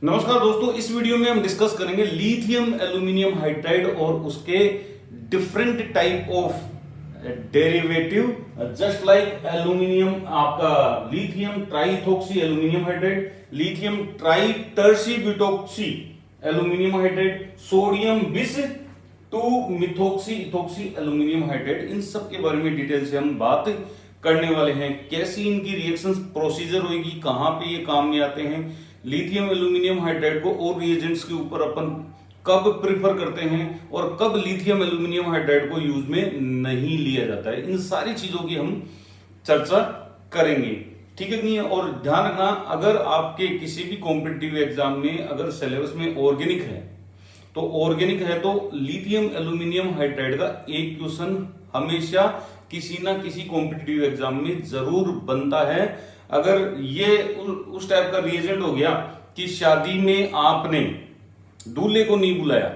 नमस्कार दोस्तों, इस वीडियो में हम डिस्कस करेंगे लिथियम एल्यूमिनियम हाइड्राइड और उसके different type of derivative. Just like aluminium, आपका lithium triethoxy aluminium hydride, lithium tri tert butoxy aluminium hydride, sodium bis 2 methoxy ethoxy aluminium hydride, इन सब के बारे में डिटेल से हम बात करने वाले हैं। कैसी इनकी रिएक्शन प्रोसीजर होगी, कहां पे ये काम में आते हैं, लिथियम एल्यूमिनियम हाइड्राइड को और रिएजेंट्स के ऊपर अपन कब प्रिफर करते हैं और कब लिथियम एल्यूमिनियम हाइड्राइड को यूज में नहीं लिया जाता है, इन सारी चीजों की हम चर्चा करेंगे। ठीक है नहीं? और ध्यान रखना, अगर आपके किसी भी कॉम्पिटिटिव एग्जाम में अगर सिलेबस में ऑर्गेनिक है तो लिथियम एल्यूमिनियम हाइड्राइड का एक क्वेश्चन हमेशा किसी ना किसी कॉम्पिटिटिव एग्जाम में जरूर बनता है। अगर ये उस टाइप का रिएजेंट हो गया कि शादी में आपने दूल्हे को नहीं बुलाया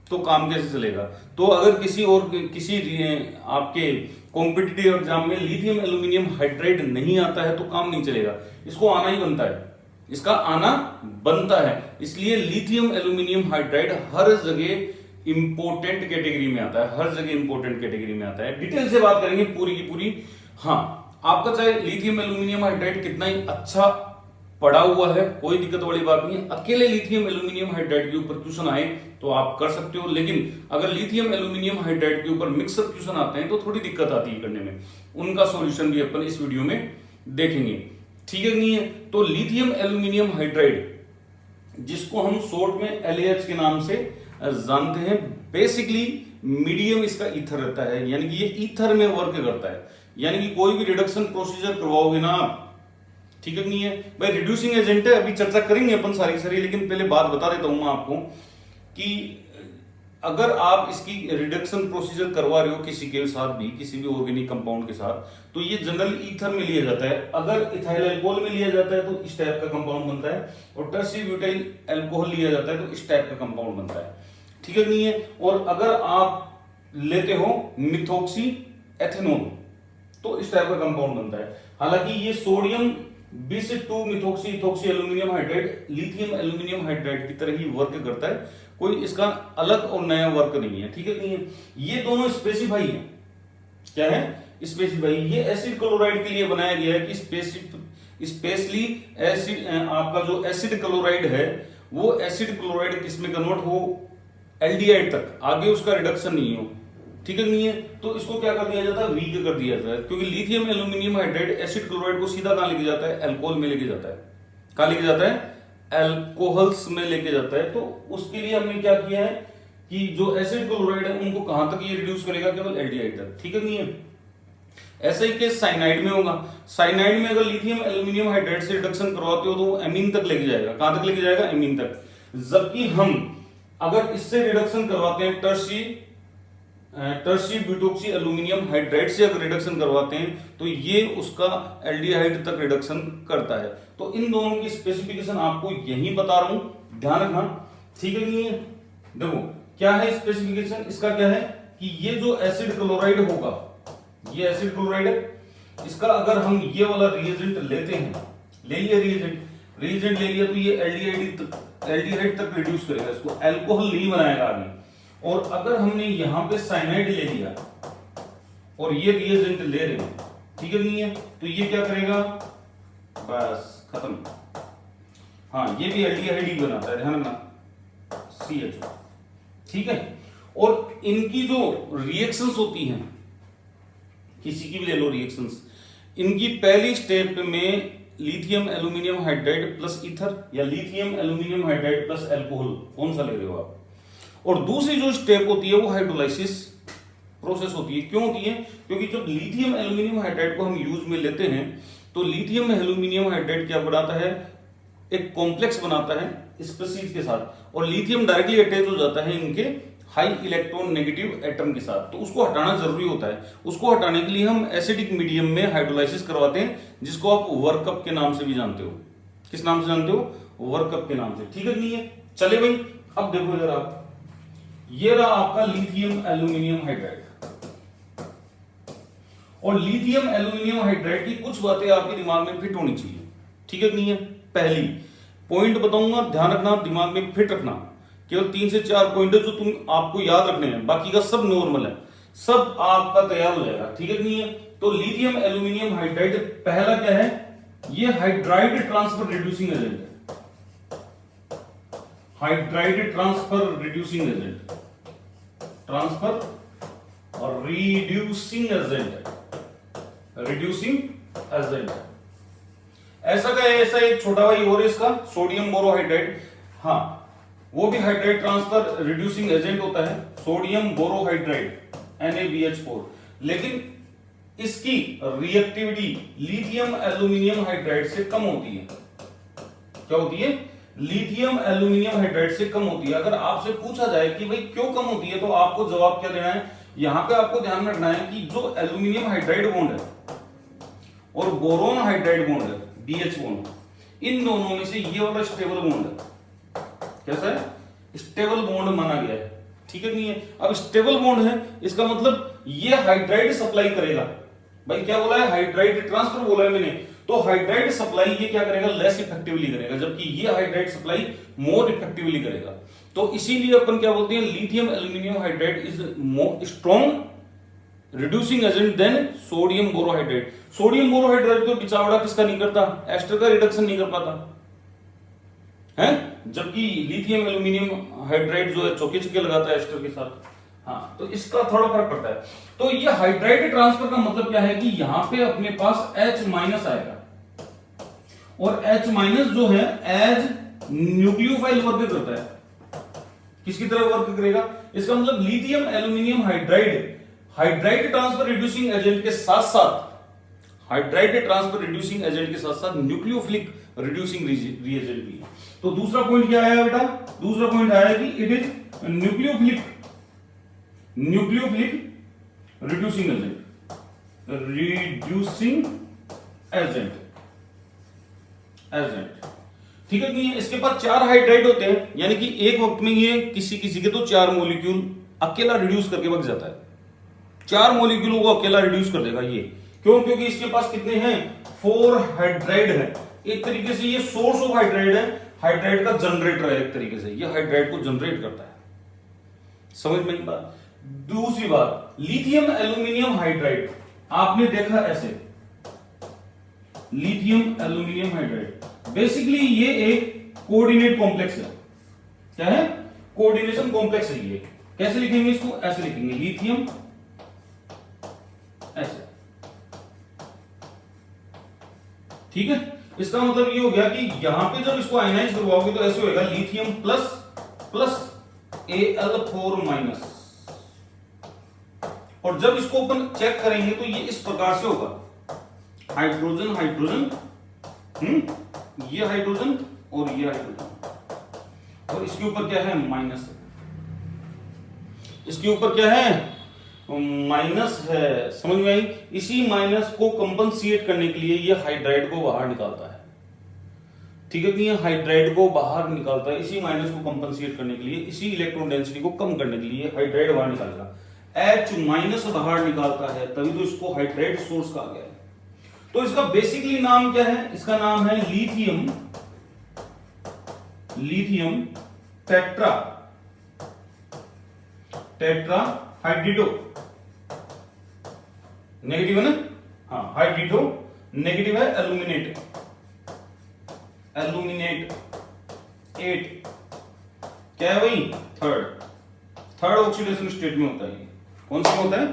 तो काम कैसे चलेगा। तो अगर किसी आपके कॉम्पिटिटिव एग्जाम में लिथियम एल्यूमिनियम हाइड्राइड नहीं आता है तो काम नहीं चलेगा, इसको आना ही बनता है, इसका आना बनता है। इसलिए लिथियम एल्यूमिनियम हाइड्राइड हर जगह इंपॉर्टेंट कैटेगरी में आता है, हर जगह इंपॉर्टेंट कैटेगरी में आता है। डिटेल से बात करेंगे पूरी की पूरी। हाँ, आपका चाहे लिथियम एल्यूमिनियम हाइड्राइड कितना ही अच्छा पड़ा हुआ है, कोई दिक्कत वाली बात नहीं है। अकेले लिथियम एल्यूमिनियम हाइड्राइड के ऊपर क्वेश्चन आए तो आप कर सकते हो, लेकिन अगर लिथियम एल्यूमिनियम हाइड्राइड के ऊपर मिक्सअप क्वेश्चन आते हैं तो थोड़ी दिक्कत आती है करने में। उनका सॉल्यूशन भी अपन इस वीडियो में देखेंगे। ठीक है नहीं है? तो लिथियम एल्यूमिनियम हाइड्राइड, जिसको हम शॉर्ट में LaH के नाम से जानते हैं, बेसिकली मीडियम इसका ईथर रहता है, यानी कि ये ईथर में वर्क करता है। यानी कि कोई भी रिडक्शन प्रोसीजर करवाओगे ना आप, ठीक है नहीं है भाई, रिड्यूसिंग एजेंट है, अभी चर्चा करेंगे अपन सारी, लेकिन पहले बात बता देता हूं मैं आपको कि अगर आप इसकी रिडक्शन प्रोसीजर करवा रहे हो किसी के साथ भी, किसी भी ऑर्गेनिक कंपाउंड के साथ, तो ये जनरली ईथर में लिया जाता है। अगर इथाइल अल्कोहल में लिया जाता है तो इस टाइप का कंपाउंड बनता है, और टर्सी ब्यूटाइल अल्कोहल लिया जाता है तो इस टाइप का कंपाउंड बनता है। ठीक है नहीं है? और अगर आप लेते हो मिथॉक्सी एथेनॉल तो इस टाइप का कंपाउंड बनता है। हालांकि ये sodium bis 2 methoxy ethoxy aluminium hydride lithium aluminium hydride की तरह ही वर्क करता है, कोई इसका अलग और नया वर्क नहीं है। ठीक है नहीं है? ये दोनों स्पेसिफाई है। क्या है? स्पेसिफाई। ये एसिड क्लोराइड के लिए बनाया गया है कि स्पेशली एसिड, आपका जो एसिड क्लोराइड है वो एसिड क्लोराइड किसमें कन्वर्ट हो, एल्डिहाइड तक, आगे उसका रिडक्शन नहीं हो। ठीक है नहीं है? तो इसको क्या कर दिया जाता है, वीक कर दिया जाता है, क्योंकि lithium aluminium hydride acid chloride को सीधा कहां लेके जाता है, अल्कोहल में लेके जाता है। कहां लेके जाता है? अल्कोहल्स में लेके जाता है। तो उसके लिए हमने क्या किया है कि जो एसिड क्लोराइड है उनको कहां तक ये रिड्यूस करेगा, केवल एल्डिहाइड तक। ठीक है नहीं है? ऐसा ही केस साइनाइड में होगा। साइनाइड में अगर लिथियम एल्यूमिनियम हाइड्राइड से रिडक्शन करवाते हो तो वो एमीन तक लेके जाएगा। कहां तक लेके जाएगा? एमीन तक। जबकि हम अगर इससे रिडक्शन करवाते हैं, टर्सी ब्यूटॉक्सी एल्यूमिनियम हाइड्राइड से अगर रिडक्शन करवाते हैं तो ये उसका एल्डिहाइड तक रिडक्शन करता है। तो इन दोनों की स्पेसिफिकेशन आपको यही बता रहा हूं, ध्यान रखना। ठीक है नहीं है? देखो क्या है स्पेसिफिकेशन इसका, क्या है कि ये जो एसिड क्लोराइड होगा, ये एसिड क्लोराइड है, इसका अगर हम ये वाला रिएजेंट लेते हैं, ले लिया रिएजेंट ले लिया, तो ये एल्डिहाइड तक रिड्यूस करेगा, इसको अल्कोहल नहीं बनाएगा आगे। और अगर हमने यहां पे साइनाइड ले लिया और ये रिएजेंट ले रहे हैं, ठीक है नहीं है, तो ये क्या करेगा, बस खत्म। हाँ, ये भी एल्डिहाइड ही बनाता है, ध्यान रखना, CHO। ठीक है? और इनकी जो रिएक्शंस होती हैं, किसी की भी ले लो रिएक्शंस, इनकी पहली स्टेप में lithium aluminium hydride plus ether या lithium aluminium hydride plus alcohol, कौन सा ले रहे हो आप। और दूसरी जो स्टेप होती है वो हाइड्रोलाइसिस प्रोसेस होती है। क्यों होती है? क्योंकि जब लिथियम एल्यूमिनियम हाइड्राइड को हम यूज में लेते हैं तो लिथियम एल्यूमिनियम हाइड्राइड क्या बनाता है, एक कॉम्प्लेक्स बनाता है स्पीशीज के साथ, और लिथियम डायरेक्टली अटैच हो जाता है इनके हाई इलेक्ट्रॉन नेगेटिव एटम के साथ। तो उसको हटाना जरूरी होता है। उसको हटाने के लिए हम एसिडिक मीडियम में हाइड्रोलाइसिस करवाते हैं, जिसको आप वर्कअप के नाम से भी जानते हो। किस नाम से जानते हो? वर्कअप के नाम से। ठीक है नहीं है? चले भाई, अब देखो जरा, ये रहा आपका लिथियम एल्यूमिनियम हाइड्राइड। और लिथियम एल्यूमिनियम हाइड्राइड की कुछ बातें आपके दिमाग में फिट होनी चाहिए। ठीक है नहीं है? पहली, पॉइंट बताऊंगा, ध्यान रखना, दिमाग में फिट रखना। केवल 3 से 4 पॉइंट है जो तुम आपको याद रखने हैं, बाकी का सब नॉर्मल है, सब आपका तैयार हो जाएगा। ठीक है कि नहीं है? तो लिथियम एल्यूमिनियम हाइड्राइड पहला क्या है, ये हाइड्राइड ट्रांसफर रिड्यूसिंग एजेंट है। Hydride transfer reducing agent, transfer और रिड्यूसिंग एजेंट है, रिड्यूसिंग एजेंट है। ऐसा का ऐसा एक छोटा भाई और इसका सोडियम बोरोहाइड्राइड, हाँ वो भी हाइड्राइड ट्रांसफर रिड्यूसिंग एजेंट होता है, सोडियम बोरोहाइड्राइड NaBH4, लेकिन इसकी रिएक्टिविटी लिथियम एल्यूमिनियम हाइड्राइड से कम होती है। क्या होती है? लिथियम एल्यूमिनियम हाइड्राइड से कम होती है। अगर आपसे पूछा जाए कि भाई क्यों कम होती है, तो आपको जवाब क्या देना है, यहां पे आपको ध्यान रखना है कि जो एल्यूमिनियम हाइड्राइड बॉन्ड है और बोरोन हाइड्राइड बॉन्ड है BH बॉन्ड, इन दोनों में से ये वाला स्टेबल बॉन्ड है। कैसा है? स्टेबल बॉन्ड माना गया है। ठीक है नहीं है? अब स्टेबल बॉन्ड है, इसका मतलब ये हाइड्राइड सप्लाई करेगा। भाई क्या बोला है? हाइड्राइड ट्रांसफर बोला है मैंने, तो हाइड्राइड सप्लाई ये क्या करेगा? लेस इफेक्टिवली करेगा, जबकि ये हाइड्राइड सप्लाई मोर इफेक्टिवली करेगा। तो इसीलिए अपन क्या बोलते हैं, lithium aluminium hydride is more strong reducing agent than sodium borohydride. Sodium borohydride तो बिचावड़ा किसका नहीं करता, एस्टर का रिडक्शन नहीं कर पाता है, जबकि लिथियम एल्यूमिनियम हाइड्राइड जो है चौके चौके लगाता है एस्टर के साथ। हाँ, तो इसका थोड़ा फर्क पड़ता है। तो ये हाइड्राइड ट्रांसफर का मतलब क्या है कि यहां पे अपने पास H माइनस आएगा, और H माइनस जो है एज न्यूक्लियोफाइल वर्क करता है। किसकी तरह वर्क करेगा? इसका मतलब lithium aluminium hydride hydride transfer reducing agent के साथ साथ हाइड्राइड ट्रांसफर रिड्यूसिंग एजेंट के साथ साथ न्यूक्लियोफिलिक रिड्यूसिंग रिएजेंट भी है। तो दूसरा पॉइंट क्या आया बेटा? दूसरा पॉइंट आया कि it is nucleophilic reducing agent, reducing agent. ठीक है नहीं? इसके पास 4 हाइड्राइड होते हैं, यानी कि एक वक्त में ये किसी किसी के तो 4 मॉलिक्यूल अकेला रिड्यूस करके भाग जाता है। 4 मॉलिक्यूलों को अकेला रिड्यूस कर देगा ये। क्यों? क्योंकि इसके पास कितने हैं? 4 हाइड्राइड है। एक तरीके से ये सोर्स ऑफ हाइड्राइड है, हाइड्राइड का जनरेटर है। एक तरीके से ये हाइड्राइड को जनरेट करता है। समझ में बात? दूसरी बात, लिथियम एल्यूमिनियम हाइड्राइड आपने देखा ऐसे, लिथियम एल्यूमिनियम हाइड्राइड बेसिकली ये एक कोऑर्डिनेट कॉम्प्लेक्स है। क्या है? कोऑर्डिनेशन कॉम्प्लेक्स है ये। कैसे लिखेंगे इसको? ऐसे लिखेंगे, लिथियम ऐसे। ठीक है? इसका मतलब ये हो गया कि यहां पे जब इसको आयनाइज करवाओगे तो ऐसे होगा, lithium plus plus Al4 minus, और जब इसको अपन चेक करेंगे तो ये इस प्रकार से होगा, हाइड्रोजन हाइड्रोजन, ये हाइड्रोजन और ये हाइड्रोजन, और इसके ऊपर क्या है? माइनस। इसके ऊपर क्या है? माइनस है। समझ में आई? इसी माइनस को कंपनसेट करने के लिए ये हाइड्राइड को बाहर निकालता है। ठीक है कि ये हाइड्राइड को बाहर निकालता है, इसी माइनस को कंपनसेट करने के लिए, इसी इलेक्ट्रॉन डेंसिटी को कम करने के लिए हाइड्राइड बाहर निकालेगा। H माइनस बाहर निकालता है, तभी तो इसको हाइड्राइड सोर्स कहा गया है। तो इसका बेसिकली नाम क्या है? इसका नाम है लिथियम टेट्रा हाइड्रिडो। नेगेटिव है ना? हाँ, हाइड्रिडो नेगेटिव है, एल्यूमिनेट 8 क्या है भाई? थर्ड ऑक्सीडेशन स्टेट में होता है। कौन सा होता है?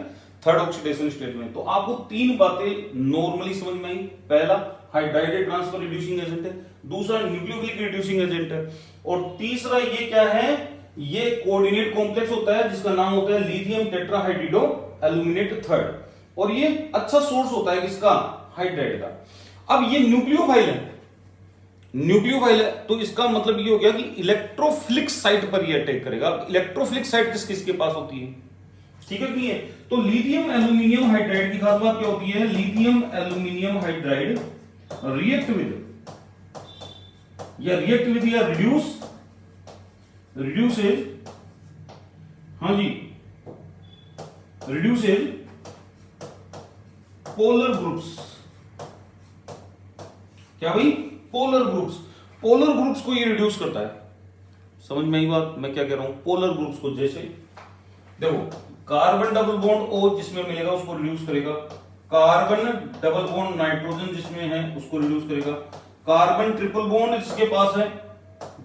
थर्ड ऑक्सीडेशन स्टेट में। तो आपको 3 बातें नॉर्मली समझ में आई। पहला, हाइड्राइड ट्रांसफर रिड्यूसिंग एजेंट है, दूसरा न्यूक्लियोफिलिक रिड्यूसिंग एजेंट है, और तीसरा ये क्या है? ये कोऑर्डिनेट कॉम्प्लेक्स होता है जिसका नाम होता है लिथियम टेट्राहाइड्रिडो एल्यूमिनेट थर्ड, और ये अच्छा सोर्स होता है किसका? हाइड्राइड का। अब ये न्यूक्लियोफाइल है, तो इसका मतलब ये हो गया कि इलेक्ट्रोफिलिक साइट पर ये अटैक करेगा। इलेक्ट्रोफिलिक साइट किसके पास होती है? ठीक है, नहीं है? तो लिथियम एल्यूमिनियम हाइड्राइड की खास बात क्या होती है? Lithium aluminium hydride react with या रिड्यूसेज, हाँ जी, रिड्यूसेज पोलर ग्रुप्स। क्या भाई? Polar groups. पोलर ग्रुप्स को ये रिड्यूस करता है। समझ में आई बात मैं क्या कह रहा हूं? पोलर ग्रुप्स को, जैसे देखो कार्बन डबल बॉन्ड O जिसमें मिलेगा उसको रिड्यूस करेगा, कार्बन डबल बॉन्ड नाइट्रोजन जिसमें है उसको रिड्यूस करेगा, कार्बन ट्रिपल बॉन्ड जिसके पास है,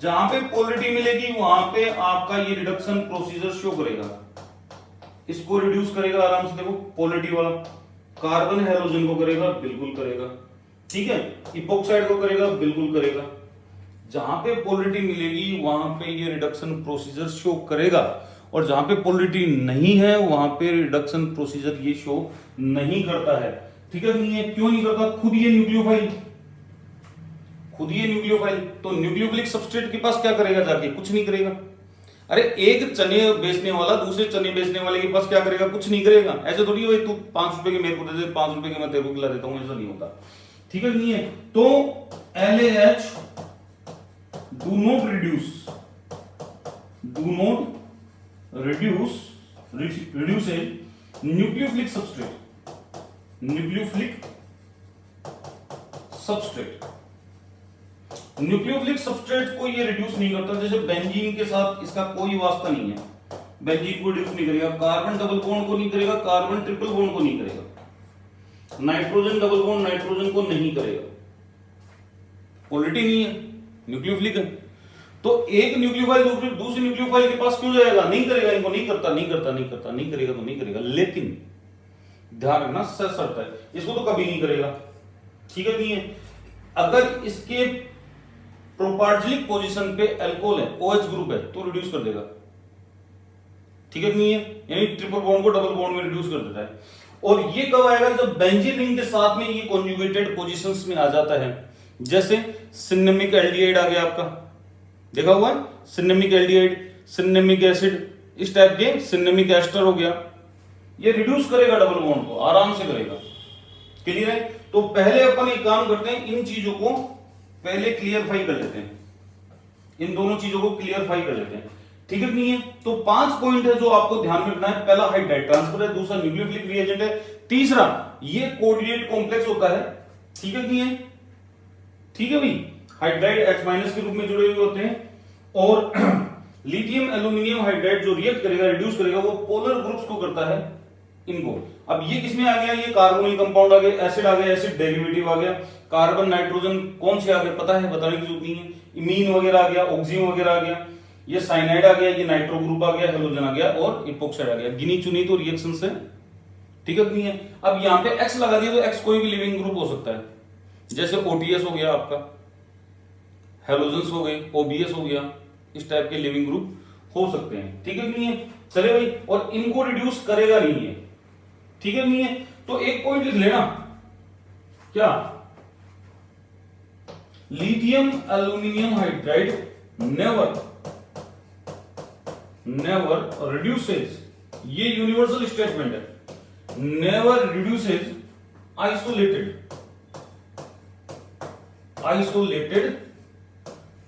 जहां पे पोलरिटी मिलेगी वहां पे आपका ये रिडक्शन प्रोसीजर शो करेगा, इसको रिड्यूस करेगा आराम से। देखो पोलरिटी वाला कार्बन हेलोजन को करेगा, बिल्कुल करेगा, ठीक है, इपोक्साइड को करेगा, बिल्कुल करेगा। जहां पे पोलरिटी मिलेगी वहां पे ये रिडक्शन प्रोसीजर शो करेगा, और जहां पे पोलरिटी नहीं है वहां पे रिडक्शन प्रोसीजर ये शो नहीं करता है। ठीक है, नहीं है, क्यों नहीं करता? खुद ये न्यूक्लियोफाइल, तो न्यूक्लियोफिलिक सबस्ट्रेट के पास क्या करेगा जाके? कुछ नहीं करेगा। अरे एक चने बेचने वाला दूसरे चने बेचने वाले के पास क्या करेगा? कुछ नहीं करेगा। ऐसे थोड़ी हो तू 5 रुपए के मेरे को दे दे, 5 रुपए के मैं तेरे को खिला देता हूं, ऐसा नहीं होता। ठीक है, नहीं है। तो LaH do not reduces nucleophilic substrate को ये रिड्यूस नहीं करता। जैसे बेंजीन के साथ इसका कोई वास्ता नहीं है, बेंजीन को रिड्यूस नहीं करेगा, कार्बन डबल बॉन्ड को नहीं करेगा, कार्बन ट्रिपल बॉन्ड को नहीं करेगा, नाइट्रोजन डबल बॉन्ड नाइट्रोजन को नहीं करेगा। पोलरिटी नहीं है, न्यूक्लियोफिलिक है। तो एक न्यूक्लियोफाइल दूसरे न्यूक्लियोफाइल के पास क्यों जाएगा? नहीं करेगा, इनको नहीं करता, नहीं करेगा तो नहीं करेगा। लेकिन ध्यान रखना सशर्त है, इसको तो कभी नहीं करेगा। ठीक है, नहीं है। अगर इसके प्रोपार्जिलिक पोजीशन पे अल्कोहल है, OH ग्रुप है, तो रिड्यूस कर देगा। ठीक है, नहीं है, यानी ट्रिपल बॉन्ड को डबल बॉन्ड में रिड्यूस कर देता है। और ये कब आएगा? जब बेंजीन रिंग के साथ में ये कॉन्जुगेटेड पोजीशंस में आ जाता है। जैसे सिनेमिक एल्डिहाइड आ गया आपका, देखा हुआ है, सिनेमिक एल्डिहाइड, सिनेमिक एसिड, इस टाइप के, सिनेमिक एस्टर हो गया, ये रिड्यूस करेगा डबल बॉन्ड को, आराम से करेगा। क्लियर है? तो पहले अपन एक काम करते हैं, इन चीजों को पहले क्लियरफाई कर लेते हैं, इन दोनों चीजों को क्लियरफाई कर लेते हैं। ठीक है, नहीं है? तो 5 पॉइंट है जो आपको ध्यान में रखना है। पहला हाइड्राइड ट्रांसफर है, दूसरा न्यूक्लियोफिलिक रिएजेंट है, तीसरा ये कोऑर्डिनेट कॉम्प्लेक्स होता है। ठीक है, नहीं है? ठीक है भाई, हाइड्राइड H- के रूप में जुड़े हुए होते हैं। और लिथियम एल्यूमिनियम हाइड्राइड जो रिएक्ट करेगा, रिड्यूस करेगा, वो पोलर ग्रुप्स को करता है, इनको। अब ये किसमें आ गया? ये कार्बोनिल कंपाउंड आ गया, एसिड आ गया, एसिड डेरिवेटिव आ गया, कार्बन नाइट्रोजन कौन से आ गए पता है, बताने की जरूरत नहीं है, इमीन वगैरह आ गया, ऑक्सीजन वगैरह आ गया, ये साइनाइड आ गया, ये नाइट्रो ग्रुप आ गया, हेलोजन आ गया, और इपोक्साइड आ गया। गिनी चुनी तो रिएक्शन है। ठीक है, नहीं है? अब यहां पे X लगा दिया तो X कोई भी लिविंग ग्रुप हो सकता है, जैसे OTS हो गया आपका, हेलोजेंस हो गए, OBS हो गया, इस टाइप के लिविंग ग्रुप हो सकते हैं। ठीक है, नहीं है? चले भाई, और इनको रिड्यूस करेगा नहीं है। ठीक है, नहीं है? तो एक पॉइंट लिख लेना, क्या? Lithium aluminium hydride never reduces, ये यूनिवर्सल स्टेटमेंट है, never reduces isolated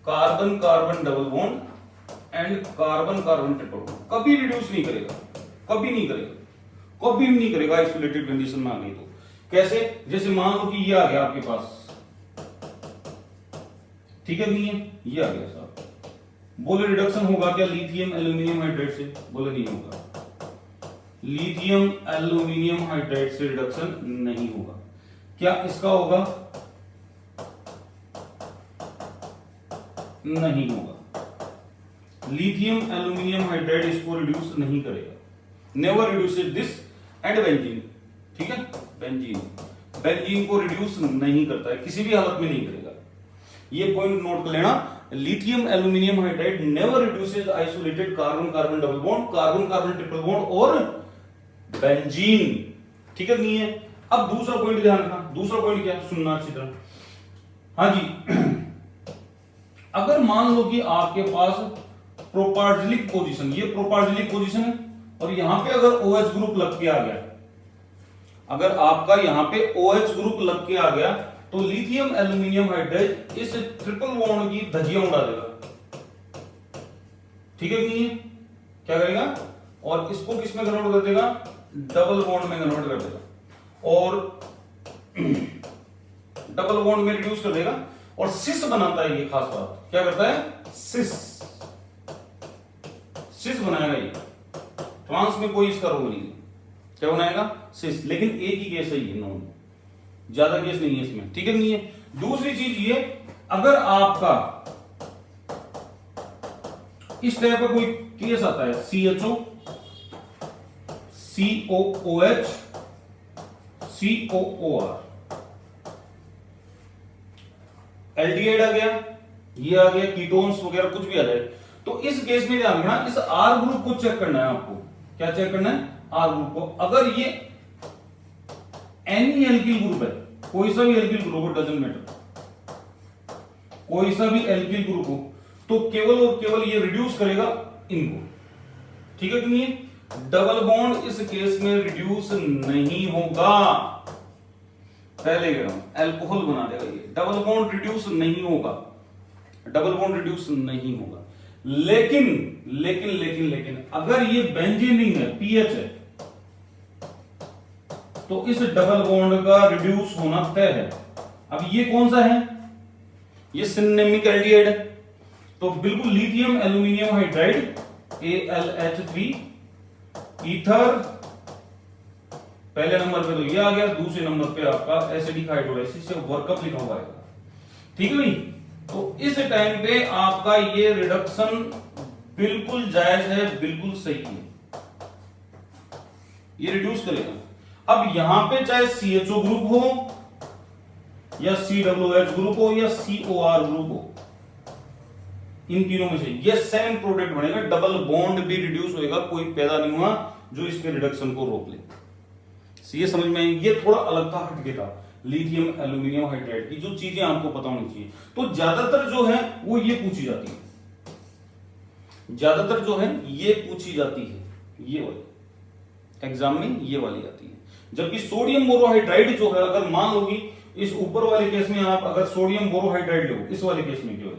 carbon carbon double bond and carbon carbon triple bond, कभी रिड्यूस नहीं करेगा, कभी भी नहीं करेगा आइसोलेटेड कंडीशन में आ गई तो। कैसे? जैसे मान लो कि ये आ गया आपके पास, ठीक है, नहीं है? ये आ गया साहब, बोले रिडक्शन होगा क्या लिथियम एल्यूमिनियम हाइड्राइड से? बोले नहीं होगा, लिथियम एल्यूमिनियम हाइड्राइड से रिडक्शन नहीं होगा। क्या इसका होगा? नहीं होगा। लिथियम एल्यूमिनियम हाइड्राइड इसको रिड्यूस नहीं करेगा, never reduces this and benzene. ठीक है, बेंजीन को रिड्यूस नहीं करता है, किसी भी हालत में नहीं करेगा। ये पॉइंट नोट कर लेना, lithium aluminium hydride never reduces isolated carbon carbon double bond, carbon carbon triple bond और बेंजीन। ठीक है, नहीं है? अब दूसरा पॉइंट ध्यान रखना, दूसरा पॉइंट क्या? सुनना अच्छी तरह। हाँ जी, अगर मान लो कि आपके पास प्रोपार्जिलिक पोजीशन, ये प्रोपार्जिलिक पोजीशन है, और यहां पे अगर OH ग्रुप लग के आ गया, अगर आपका यहां पे OH ग्रुप लग के आ गया, तो लिथियम एल्यूमिनियम हाइड्राइड इस ट्रिपल बॉन्ड की धज्जियां उड़ा देगा। ठीक है, नहीं है? क्या करेगा? और इसको किस में कन्वर्ट कर देगा? डबल बॉन्ड में कन्वर्ट कर देगा, और डबल बॉन्ड में रिड्यूस कर देगा, और सिस बनाता है, ये खास बात क्या करता है, सिस बनाएगा ये, ट्रांस में कोई इसका रोल नहीं है, क्या बनाएगा, सिस। लेकिन एक ही केस है ये, नॉन, ज्यादा केस नहीं है इसमें, ठीक है नहीं है। दूसरी चीज ये, अगर आपका इस टाइप का कोई केस आता है, CHO, COOH, COOR, एल्डिहाइड आ गया, ये आ गया, कीटोन्स वगैरह कुछ भी आ जाए, तो इस केस में ध्यान रखना, इस R ग्रुप को चेक करना है आपको। क्या चेक करना है, R ग्रुप को। अगर ये एनी एल्किल ग्रुप है, कोई सा भी एल्किल ग्रुप हो, डजंट मैटर, कोई सा भी एल्किल ग्रुप हो, तो केवल और केवल ये रिड्यूस करेगा इनको, ठीक है कि नहीं है। डबल बॉन्ड इस केस में रिड्यूस नहीं होगा, पहले कह रहा हूं, अल्कोहल बना देगा ये, डबल बॉन्ड रिड्यूस नहीं होगा, डबल बॉन्ड रिड्यूस नहीं होगा। लेकिन लेकिन लेकिन लेकिन अगर ये बेंजीनिंग है, पीएच है, तो इस डबल बॉन्ड का रिड्यूस होना तय है। अब ये कौन सा है, ये सिनेमिक एल्डिहाइड है, तो बिल्कुल lithium aluminium hydride AlH3 ether, पहले नंबर पे तो ये आ गया, दूसरे नंबर पे आपका एसिडिक हाइड्रोलाइसिस से वर्कअप लिखा हुआ है, ठीक है भाई। तो इस टाइम पे आपका ये रिडक्शन बिल्कुल जायज है, बिल्कुल सही है, ये रिड्यूस करेगा। अब यहां पे चाहे CHO ग्रुप हो या COOH ग्रुप हो या COR ग्रुप हो, इन तीनों में से ये सेम प्रोडक्ट बनेगा, डबल बॉन्ड भी रिड्यूस होएगा, कोई पैदा नहीं हुआ जो इसके रिडक्शन को रोक ले। ये समझ में, ये थोड़ा अलग था, हटके था लिथियम एल्यूमिनियम हाइड्राइड की, जो चीजें आपको पता होनी चाहिए। तो ज्यादातर जो है वो ये पूछी जाती है, ज्यादातर जो है ये पूछी जाती है, ये वाली एग्जाम में ये वाली आती है। जबकि सोडियम बोरोहाइड्राइड जो है, अगर मान लो कि इस ऊपर वाले केस में आप अगर सोडियम बोरोहाइड्राइड लो, इस वाले केस में केवल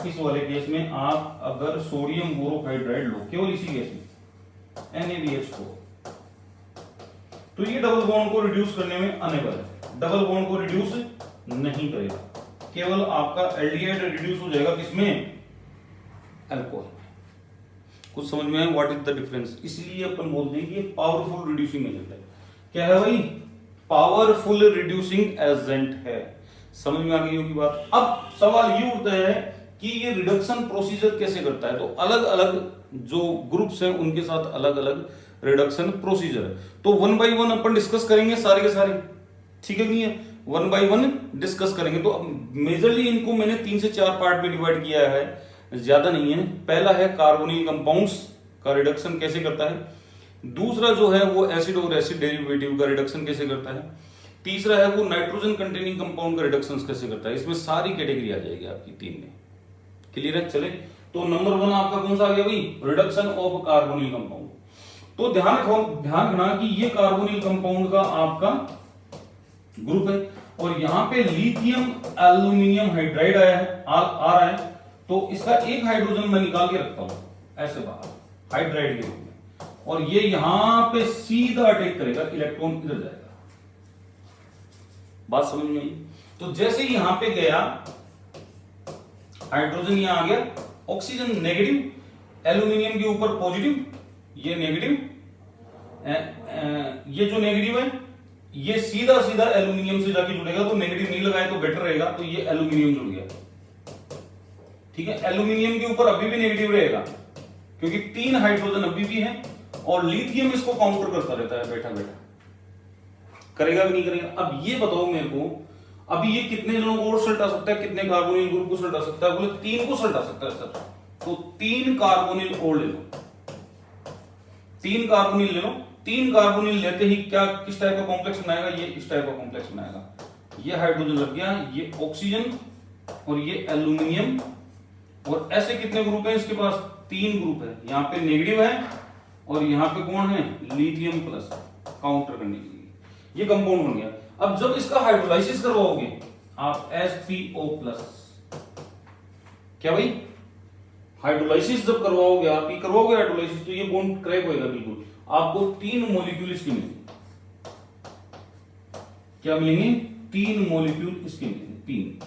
इस वाले केस में आप अगर सोडियम बोरोहाइड्राइड लो, केवल इसी केस में NaBH4, तो ये डबल बॉन्ड को रिड्यूस करने में अनेबल है, डबल बॉन्ड को रिड्यूस नहीं करेगा, केवल आपका एल्डिहाइड रिड्यूस हो जाएगा, किसमें, अल्कोहल। कुछ समझ में आया व्हाट इज द डिफरेंस। इसलिए अपन बोलते हैं कि ये पावरफुल रिड्यूसिंग एजेंट है। क्या है भाई, पावरफुल रिड्यूसिंग एजेंट है। समझ में आ गई होगी बात। अब सवाल ये उठता है कि ये रिडक्शन प्रोसीजर कैसे करता है, तो अलग अलग जो ग्रुप्स हैं उनके साथ अलग अलग रिडक्शन प्रोसीजर है। तो one by one upon discuss करेंगे सारे के सारे, ठीक है नहीं है, वन बाय वन डिस्कस करेंगे। तो मेजरली इनको मैंने 3 से 4 पार्ट में डिवाइड किया है, ज्यादा नहीं है। पहला है कार्बोनिल कंपाउंड्स का रिडक्शन कैसे करता है, दूसरा जो है वो एसिड और एसिड डेरिवेटिव का रिडक्शन कैसे करता है, तीसरा है वो नाइट्रोजन कंटेनिंग कंपाउंड का रिडक्शन कैसे करता है। इसमें सारी कैटेगरी आ जाएगी आपकी 3 में, क्लियर है। चले तो नंबर 1 आपका कौन सा आ गया भाई, रिडक्शन ऑफ कार्बोनिल कंपाउंड। तो ध्यान रखना कि ये कार्बोनिल कंपाउंड का आपका ग्रुप है और यहां पे लिथियम एल्यूमिनियम हाइड्राइड आया है, आ रहा है, तो इसका एक हाइड्रोजन मैं निकाल के रखता हूं ऐसे बाहर हाइड्राइड के रूप में, और ये यहां पे सीधा अटैक करेगा, इलेक्ट्रॉन इधर जाएगा। बात समझ में आई। तो जैसे यहां पे गया हाइड्रोजन, यहां आ गया ऑक्सीजन नेगेटिव, एल्यूमिनियम के ऊपर पॉजिटिव, ये नेगेटिव, ये जो नेगेटिव है ये सीधा सीधा एल्यूमिनियम से जाके जुड़ेगा, तो नेगेटिव नहीं लगाए तो बेटर रहेगा, तो ये एल्यूमिनियम जुड़ गया, ठीक है। एल्यूमिनियम के ऊपर अभी भी नेगेटिव रहेगा क्योंकि 3 हाइड्रोजन अभी भी है और लिथियम इसको काउंटर करता रहता है, बैठा बैठा करेगा भी नहीं करेगा। अब ये बताओ मेरे को, अभी ये कितने जनों को और सल्टा सकता है, कितने कार्बोनिल ग्रुप को सल्टा सकता है, बोले 3 को सल्टा सकता है सर। तो 3 कार्बोनिल और ले लो, 3 कार्बोनिल ले लो। 3 कार्बोनिल लेते ही क्या किस टाइप का कॉम्प्लेक्स बनाएगा, ये इस टाइप का कॉम्प्लेक्स बनाएगा। ये हाइड्रोजन लग गया, ये ऑक्सीजन और ये एल्यूमिनियम, और ऐसे कितने ग्रुप हैं इसके पास, 3 ग्रुप है। यहाँ पे नेगेटिव है और यहाँ पे कौन है, लिथियम प्लस, काउंटर करने के लिए ये कंपाउंड बन गया। अब जब इसका हाइड्रोलाइसिस करवाओगे आप H3O+, क्या भाई, हाइड्रोलाइसिस जब करवाओगे आप, ये करवाओगे हाइड्रोलाइसिस, तो ये बॉन्ड क्रैक होएगा बिल्कुल, आपको 3 मॉलिक्यूल इसके मिलेंगे। क्या मिलेंगे, 3 मॉलिक्यूल इसके मिलेंगे, 3।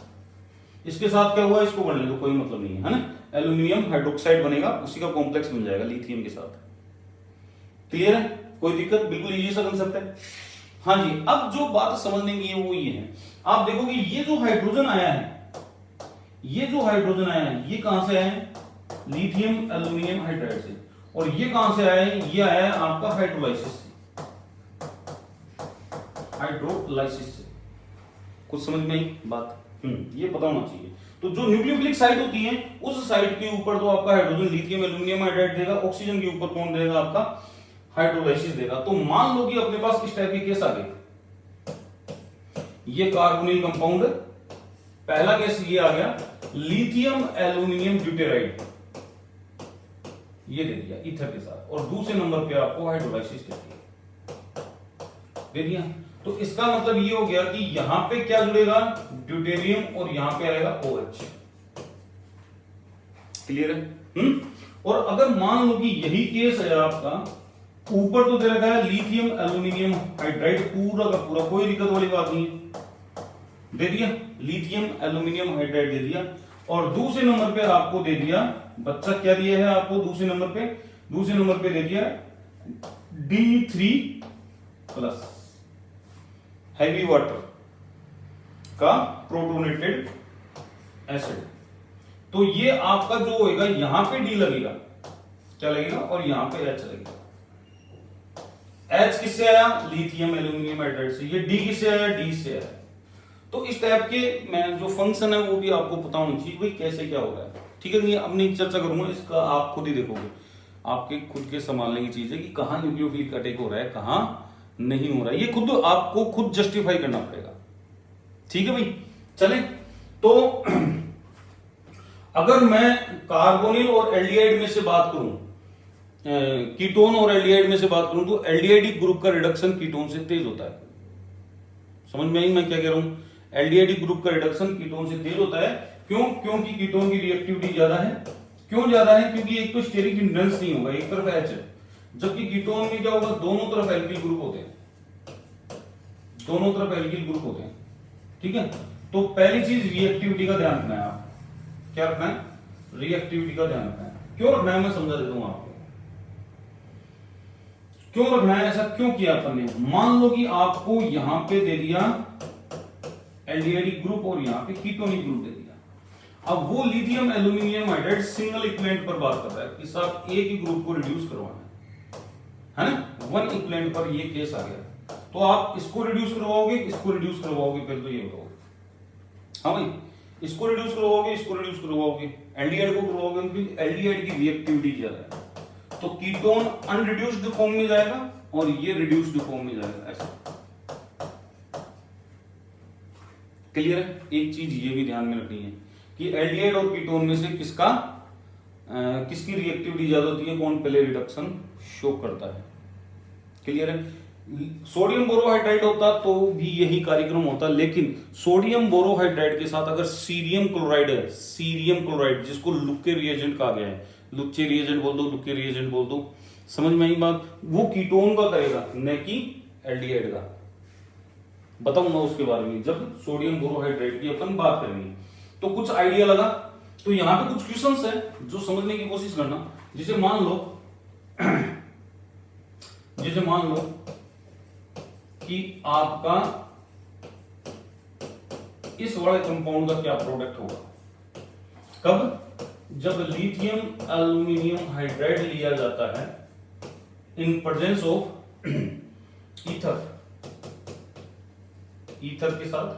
इसके साथ क्या हुआ, इसको बढ़ने दो, कोई मतलब नहीं है ना। एल्यूमिनियम हाइड्रोक्साइड बनेगा, उसी का कॉम्प्लेक्स बन जाएगा लिथियम के साथ। क्लियर है, कोई दिक्कत, बिल्कुल इजी सा कंसेप्ट है। हाँ जी, अब जो बात समझने की है वो ये है, आप देखोगे ये जो हाइड्रोजन आया है, ये जो हाइड्रोजन आया है, ये कहां से आया है, लिथियम एल्यूमिनियम हाइड्राइड से। और ये कहां से आया है, ये आया है आपका हाइड्रोलाइसिस से, हाइड्रोलाइसिस से। कुछ समझ में आई बात? ये पता होना चाहिए। तो जो न्यूक्लियोफिलिक साइट होती है, उस साइट के ऊपर तो आपका हाइड्रोजन लिथियम एल्यूमिनियम हाइड्राइड देगा, ऑक्सीजन के ऊपर कौन देगा, आपका हाइड्रोलाइसिस देगा। तो मान लो कि अपने पास इस टाइप के केस आ गए, ये कार्बोनिल कंपाउंड, पहला केस ये आ गया लिथियम एल्यूमिनियम ड्यूटेराइड, ये दे दिया ईथर के साथ, और दूसरे नंबर पे आपको हाइड्रोलाइसिस दे दिया। तो इसका मतलब ये हो गया कि यहां पे क्या जुड़ेगा, ड्यूटेरियम, और यहां पे आएगा OH। क्लियर है? और अगर मान लो कि यही केस है आपका, ऊपर तो दे रखा है लिथियम एल्यूमिनियम हाइड्राइड पूरा का पूरा, कोई दिक्कत वाली बात नहीं है, दे दिया लिथियम एल्यूमिनियम हाइड्राइड दे दिया, और दूसरे नंबर पे आपको दे दिया, बच्चा क्या दिया है आपको दूसरे नंबर पे दे दिया D3+ हैवी वाटर का प्रोटोनेटेड एसिड। तो ये आपका जो होएगा, यहां पे D लगेगा, क्या लगेगा, और यहां पे H लगेगा। H किससे आया, लिथियम एल्यूमिनियम हाइड्राइड से, ये D किससे आया, D से आया। तो इस टाइप के मैं जो फंक्शन है वो भी आपको पता होना चाहिए भाई कैसे क्या हो रहा है। ठीक है, अब नहीं चर्चा करूंगा इसका, आप खुद ही देखोगे, आपके खुद के संभालने की चीज है कि कहां न्यूक्लियोफिलिक अटैक हो रहा है, कहां नहीं हो रहा है, ये खुद आपको खुद जस्टिफाई करना पड़ेगा। ठीक है भाई, चलें। तो अगर मैं कार्बोनिल और एल्डिहाइड में से बात करूं, कीटोन और एल्डिहाइड में से बात करूं, तो एल्डिहाइडिक ग्रुप का रिडक्शन कीटोन से तेज होता है। समझ में आई मैं क्या कह रहा हूं? एल्डिहाइडिक ग्रुप का रिडक्शन कीटोन से तेज होता है। क्यों? क्योंकि कीटोन की रिएक्टिविटी ज्यादा है। क्यों ज्यादा है? क्योंकि एक तो स्टेरिक हिंड्रेंस नहीं होगा, एक तरफ H है, जबकि कीटोन में क्या होगा, दोनों तरफ एल्किल ग्रुप होते हैं, दोनों तरफ एल्किल ग्रुप होते हैं। ठीक है, तो पहली चीज रिएक्टिविटी का ध्यान रखना है। आप क्या रखना है? रिएक्टिविटी का ध्यान रखना है। क्यों रखना है मैं समझा देता हूं आपको, क्यों रखना है, ऐसा क्यों किया अपन ने। मान लो कि आपको यहां पे दे दिया एल्डिहाइडिक ग्रुप और यहां पे कीटोनिक ग्रुप दे दिया। अब वो lithium aluminium hydride single equivalent पर बात कर रहा है कि साहब एक ही ग्रुप को रिड्यूस करवाना है ना, वन इक्विवेलेंट पर ये केस आ गया। तो आप इसको रिड्यूस करवाओगे, इसको रिड्यूस करवाओगे, पहले तो ये बताओगे। हाँ भाई, इसको रिड्यूस करवाओगे, इसको रिड्यूस करवाओगे, एल्डिहाइड को करवाओगे, क्योंकि एल्डिहाइड की रिएक्टिविटी ज्यादा है। तो कीटोन अनरिड्यूस्ड फॉर्म में जाएगा और ये रिड्यूस्ड फॉर्म में जाएगा, ऐसा। क्लियर है? एक चीज ये भी ध्यान में रखनी है कि एल्डिहाइड और कीटोन में से किसकी रिएक्टिविटी ज्यादा होती है, कौन पहले रिडक्शन शो करता है। क्लियर है? सोडियम बोरोहाइड्राइड होता तो भी यही कार्यक्रम होता, लेकिन सोडियम बोरोहाइड्राइड के साथ अगर सीरियम क्लोराइड है, सीरियम क्लोराइड जिसको लुके रिएजेंट कहा गया है, लुच्चे रिएजेंट बोल दो, लुके रिएजेंट बोल दो, समझ में आई बात, वो कीटोन का करेगा न कि एल्डिहाइड का। बताऊंगा उसके बारे में जब सोडियम बोरोहाइड्राइड की अपन बात करेंगे। तो कुछ आइडिया लगा? तो यहां पे कुछ क्वेश्चंस है जो समझने की कोशिश करना। जैसे मान लो कि आपका इस वाले कंपाउंड का क्या प्रोडक्ट होगा, कब? जब लिथियम एल्यूमिनियम हाइड्राइड लिया जाता है इन प्रेजेंस ऑफ ईथर के साथ,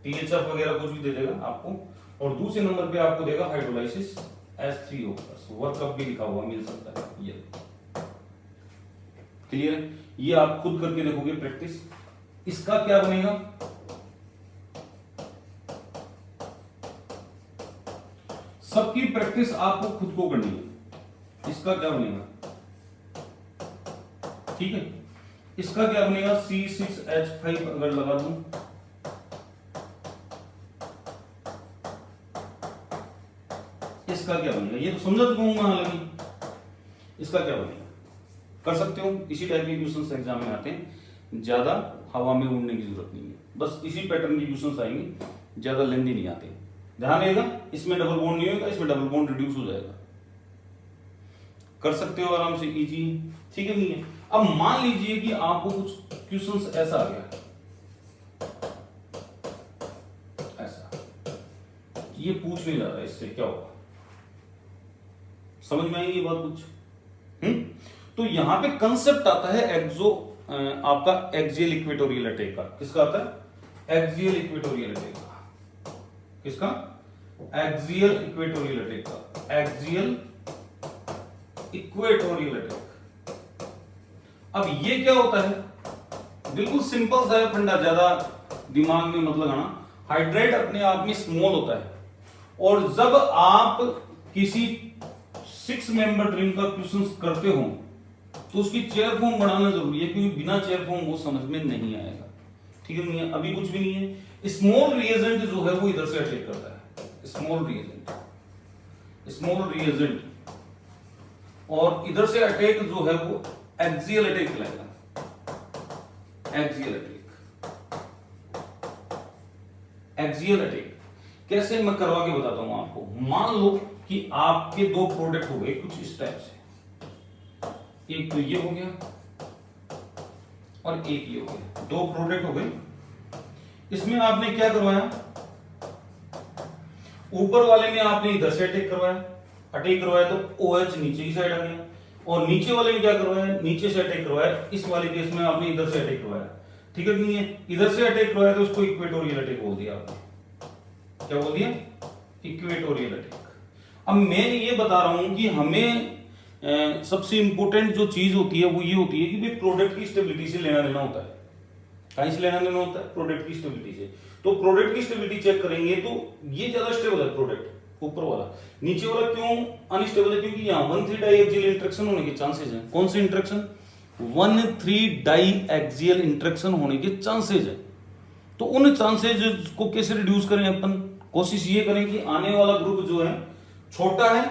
THF वगैरह कुछ भी दे देगा आपको, और दूसरे नंबर पे आपको देगा हाइड्रोलाइसिस H3O+, वर्कअप भी लिखा हुआ मिल सकता है ये। क्लियर है? ये आप खुद करके देखोगे प्रैक्टिस। इसका क्या बनेगा? सबकी प्रैक्टिस आपको खुद को करनी है। इसका क्या बनेगा? ठीक है, इसका क्या बनेगा? C6H5 अगर लगा दूं, इसका क्या बनेगा? ये तो समझा चुका हूं मैं, हालांकि इसका क्या बनेगा कर सकते हो। इसी टाइप के क्वेश्चंस एग्जाम में आते हैं, ज्यादा हवा में उड़ने की जरूरत नहीं है, बस इसी पैटर्न के क्वेश्चंस आएंगे, ज्यादा लेंदी नहीं आते। ध्यान रहेगा, इसमें डबल बॉन्ड नहीं होगा, इसमें डबल बॉन्ड रिड्यूस हो जाएगा। कर सकते हो आराम से, इजी, ठीक है नहीं है। अब मान लीजिए कि आपको कुछ क्वेश्चंस ऐसा आ गया, ऐसा, ये पूछ नहीं जा रहा, इससे क्या होगा, समझ में आई ये बात कुछ? तो यहां पे कंसेप्ट आता है एक्सो, आपका एक्सियल इक्वेटोरियल अटैक का। किसका आता है? एक्सियल इक्वेटोरियल अटैक का। किसका? एक्सियल इक्वेटोरियल अटैक का। Axial equatorial attack. अब ये क्या होता है? बिल्कुल सिंपल सा है फंडा, ज्यादा दिमाग में मत लगाना। हाइड्राइड अपने आप में स्मॉल होता है, और जब आप किसी 6 मेंबर ड्रीम का क्वेश्चन करते हो तो उसकी चेयर फॉर्म बनाना जरूरी है, क्योंकि बिना चेयर फॉर्म वो समझ में नहीं आएगा, ठीक है नहीं है? अभी कुछ भी नहीं है। स्मॉल रिएजेंट जो है वो इधर से अटैक करता है, स्मॉल रिएजेंट, स्मॉल रिएजेंट, और इधर से अटैक जो है वो एक्सियल अटैक कहलाएगा, एक्सियल अटैक। एक्सियल अटैक कैसे मैं करवा के बताता हूं आपको। मान लो कि आपके 2 प्रोडक्ट हो गए कुछ इस टाइप से, एक तो ये हो गया और एक ये हो गया, 2 प्रोडक्ट हो गए। इसमें आपने क्या करवाया, ऊपर वाले में आपने इधर से अटैक करवाया तो OH नीचे की साइड आ गया, और नीचे वाले में क्या करवाया, नीचे से अटैक करवाया। इस वाले केस में आपने इधर से अटैक करवाया, ठीक है नहीं है? इधर से अटैक करवाया तो उसको इक्वेटोरियल अटैक बोल दिया आपने। क्या बोल दिया? Equatorial attack. अब मैं ये बता रहा हूं कि हमें सबसे इंपॉर्टेंट जो चीज होती है वो ये होती है कि भाई प्रोडक्ट की स्टेबिलिटी से लेना देना होता है। कहीं से लेना देना होता है? प्रोडक्ट की स्टेबिलिटी से। तो प्रोडक्ट की स्टेबिलिटी चेक करेंगे तो ये ज्यादा स्टेबल है प्रोडक्ट, ऊपर वाला। नीचे वाला क्यों अनस्टेबल है? क्योंकि यहाँ 1,3 डाइएक्सियल इंटरेक्शन होने के चांसेस हैं। कौन से इंटरेक्शन? 1,3 डाइएक्सियल इंटरेक्शन होने के चांसेस है। तो उन चांसेस को कैसे रिड्यूस करें अपन? कोशिश ये करें कि आने वाला ग्रुप जो है छोटा है,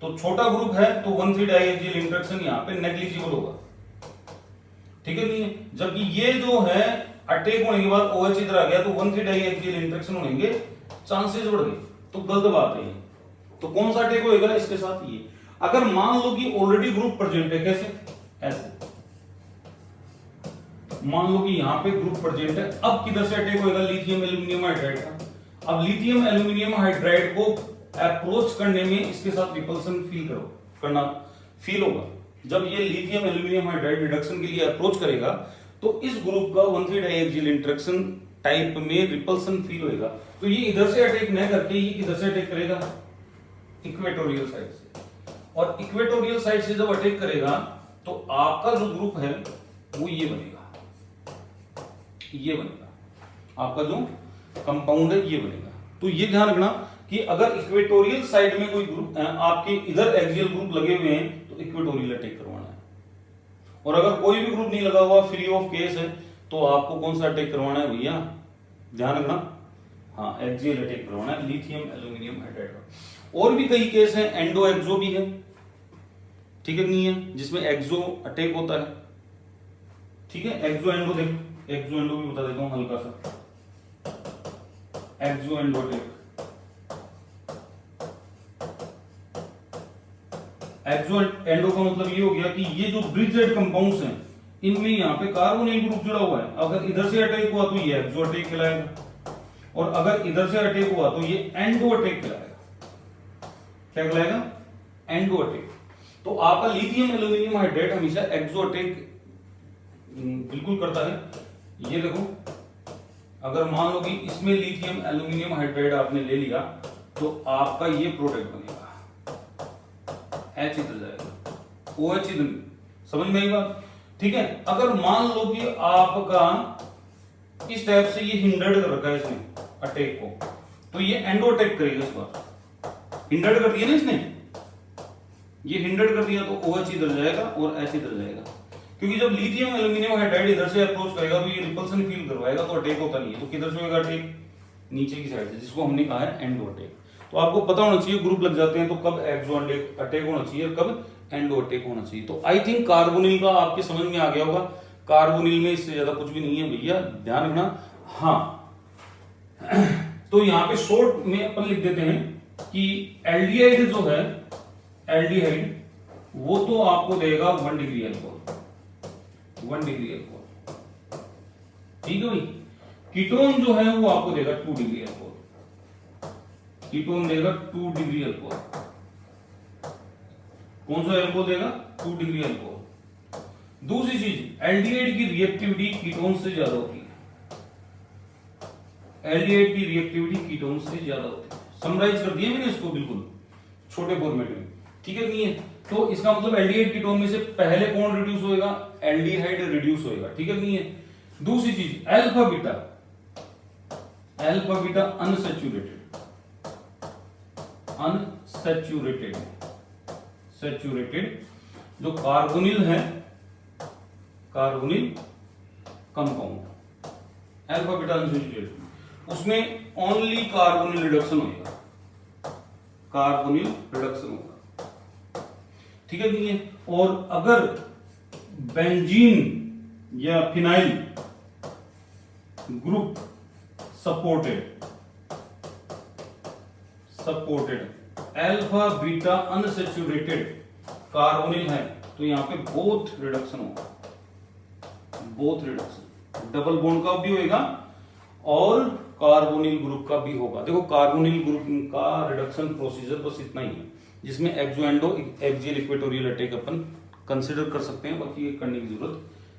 तो छोटा ग्रुप है तो 1,3 डाइएक्सियल इंटरेक्शन यहाँ पे नेग्लिजिबल होगा, ठीक है नहीं है? जबकि ये जो है अटैक होने के बाद OH इधर आ गया तो 1,3 डाइएक्सियल इंटरेक्शन होने के चांसेस बढ़ गए, तो गलत बात है ये। तो कौन सा अटैक होएगा इसके साथ? ये। अगर मान लो कि ऑलरेडी ग्रुप प्रेजेंट है, कैसे? ऐसे मान लो कि यहां पे ग्रुप प्रेजेंट है, अब किधर से अटैक होएगा? लिथियम एल्यूमिनियम हाइड्राइड का। अब लिथियम एल्यूमिनियम हाइड्राइड को अप्रोच करने में इसके साथ रिपल्सन फील होगा। जब ये लिथियम एल्यूमिनियम हाइड्राइड रिडक्शन के लिए अप्रोच करेगा तो इस ग्रुप का 1,3 डाइएक्सियल इंटरेक्शन टाइप में रिपल्सन फील होगा। तो ये इधर से अटैक न करके ये किधर से अटैक करेगा? इक्वेटोरियल साइड से। और इक्वेटोरियल साइड से जब अटैक करेगा तो आपका जो ग्रुप है वो ये बनेगा, ये बनेगा, आपका जो कंपाउंड है ये बनेगा। तो ये ध्यान रखना कि अगर इक्वेटोरियल साइड में कोई ग्रुप आपके इधर एक्सियल ग्रुप लगे हुए हैं तो इक्वेटोरियल अटैक करवाना है, और अगर कोई भी ग्रुप नहीं लगा हुआ, फ्री ऑफ केस है, तो आपको कौन सा अटैक करवाना है भैया? ध्यान रखना, हाँ, एक्सियल अटैक करवाना है लिथियम एल्यूमिनियम हाइड्राइड का। और भी कई केस हैं, एंडो एक्सो भी है, ठीक है नहीं है, जिसमें एक्सो अटैक होता है, ठीक है? एक्सो एंडो देख, एक्सो एंडो भी बता देता हूं हल्का सा। एक्सो एंडो अटैक, एक्सो एंडो का मतलब ये हो गया कि ये जो ब्रिजेड कंपाउंड्स हैं इनमें यहाँ पे कार्बोनिल ग्रुप जुड़ा हुआ है। अगर इधर से अटैक हुआ तो ये एक्सो अटैक कहलाएगा, और अगर इधर से अटैक हुआ तो ये एंडो अटैक कहलाएगा। क्या कहलाएगा? Endo attack. तो आपका लिथियम एल्यूमिनियम हाइड्राइड हमेशा एक्सो अटैक बिल्कुल करता है। ये देखो, अगर मान लो कि इसमें लिथियम एल्यूमिनियम हाइड्राइड आपने ले लिया तो आपका ये प्रोडक्ट बनेगा, H इधर जाएगा, OH इधर। समझ में आई बात? ठीक है। अगर मान लो कि आपका इस टाइप से ये हिंडर्ड कर रखा है इसने अटैक को, तो ये एंडो अटैक करेगा। इस बार हिंडर्ड कर दिया ना इसने, ये हिंडर्ड कर दिया तो OH इधर जाएगा और H इधर जाएगा, क्योंकि जब लिथियम एल्यूमिनियम हाइड्राइड इधर से अप्रोच करेगा तो ये रिपल्सन फील करवाएगा, तो अटैक होता नहीं है। तो किधर से होगा अटैक? नीचे की साइड से, जिसको हमने कहा है एंडो अटैक। तो आपको पता होना चाहिए ग्रुप लग जाते हैं तो कब एक्सो अटैक होना चाहिए और कब एंडो अटैक होना चाहिए। तो आई थिंक कार्बोनिल का आपके समझ में आ गया होगा। कार्बोनिल में इससे ज्यादा कुछ भी नहीं है भैया, ध्यान रखना। हाँ, तो यहां पे शॉर्ट में अपन लिख देते हैं कि एल्डिहाइड जो है, एल्डिहाइड वो तो आपको देगा 1 डिग्री अल्कोहल, 1 डिग्री अल्कोहल, ठीक है भाई। कीटोन जो है वो आपको देगा 2 डिग्री अल्कोहल, कीटोन देगा 2 डिग्री अल्कोहल। कौन सा अल्कोहल देगा? 2 डिग्री अल्कोहल। दूसरी चीज, एल्डिहाइड की रिएक्टिविटी कीटोन से ज्यादा होती है, एल्डिहाइड की रिएक्टिविटी कीटोन से ज्यादा होती है। समराइज कर दिया मैंने इसको बिल्कुल छोटे फॉर्मेट में, ठीक है नहीं है? तो इसका मतलब एल्डिहाइड कीटोन में से पहले कौन रिड्यूस होएगा? एल्डिहाइड रिड्यूस होएगा, ठीक है नहीं है? दूसरी चीज, alpha beta, alpha beta unsaturated, unsaturated, saturated जो कार्बोनिल है, carbonyl compound, alpha beta unsaturated, उसमें ओनली कार्बोनिल रिडक्शन होगा, कार्बोनिल रिडक्शन होगा, ठीक है नहीं है? और अगर बेंजीन या phenyl group supported, alpha beta unsaturated carbonyl है, तो यहां पे बोथ रिडक्शन होगा, बोथ रिडक्शन, डबल बॉन्ड का भी होगा और कार्बोनिल ग्रुप का भी होगा। देखो कार्बोनिल ग्रुप का रिडक्शन प्रोसीजर बस इतना ही है, जिसमें एक्सो एंडो एक्सियल इक्वेटोरियल अटैक अपन कंसीडर कर सकते हैं, बाकी ये करने की जरूरत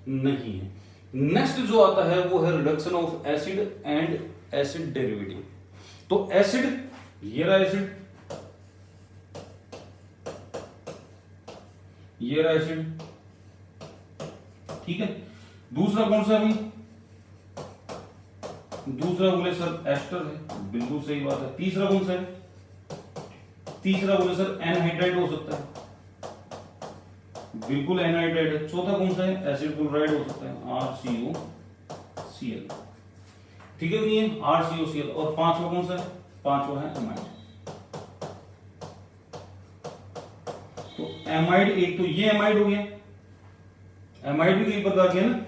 नहीं है। नेक्स्ट जो आता है वो है reduction of acid and acid derivative. तो एसिड, ये रहा एसिड, ये रहा एसिड, ठीक है। दूसरा कौन सा? भी दूसरा बोले सर एस्टर है, बिल्कुल सही बात है। तीसरा कौन सा है? तीसरा बोले सर एनहाइड्राइड हो सकता है, बिल्कुल एनहाइड्राइड है। चौथा कौन सा है? एसिड क्लोराइड हो सकता है, RCOCl, ठीक है नहीं है? RCOCl। और पांचवा कौन सा है? पांचवा है एमाइड। तो एमाइड, एक तो ये एमाइड हो गया, एमाइड भी कई प्रकार के हैं ना,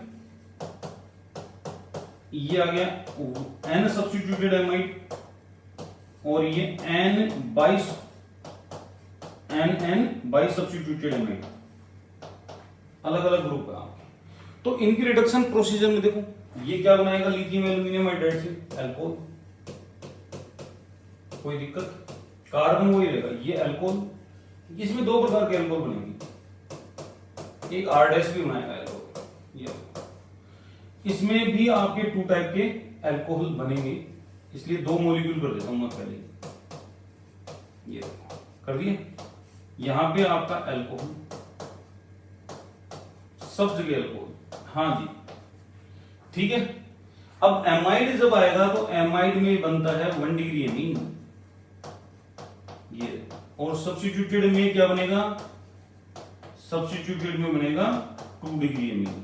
ये आ गया N सब्स्टिट्यूटेड एमाइड, और ये N बाई सब्स्टिट्यूटेड एमाइड, अलग अलग ग्रुप है आपके। तो इनकी रिडक्शन प्रोसीजर में देखो, ये क्या बनाएगा? लिथियम एल्यूमिनियम हाइड्राइड से अल्कोहल, कोई दिक्कत? कार्बन वही रहेगा, ये अल्कोहल। इसमें दो प्रकार के अल्कोहल बनेंगे, एक R- भी बनाएगा अल्कोहल, ये इसमें भी आपके 2 टाइप के अल्कोहल बनेंगे, इसलिए 2 मॉलिक्यूल कर देता हूं मैं पहले, ये कर दिए। यहां पे आपका अल्कोहल, सब जगह अल्कोहल, हाँ जी, ठीक है। अब एमाइड जब आएगा तो एमाइड में बनता है 1 डिग्री एमीन, ये। और सब्स्टिट्यूटेड में क्या बनेगा? सब्स्टिट्यूटेड में बनेगा 2 डिग्री एमीन।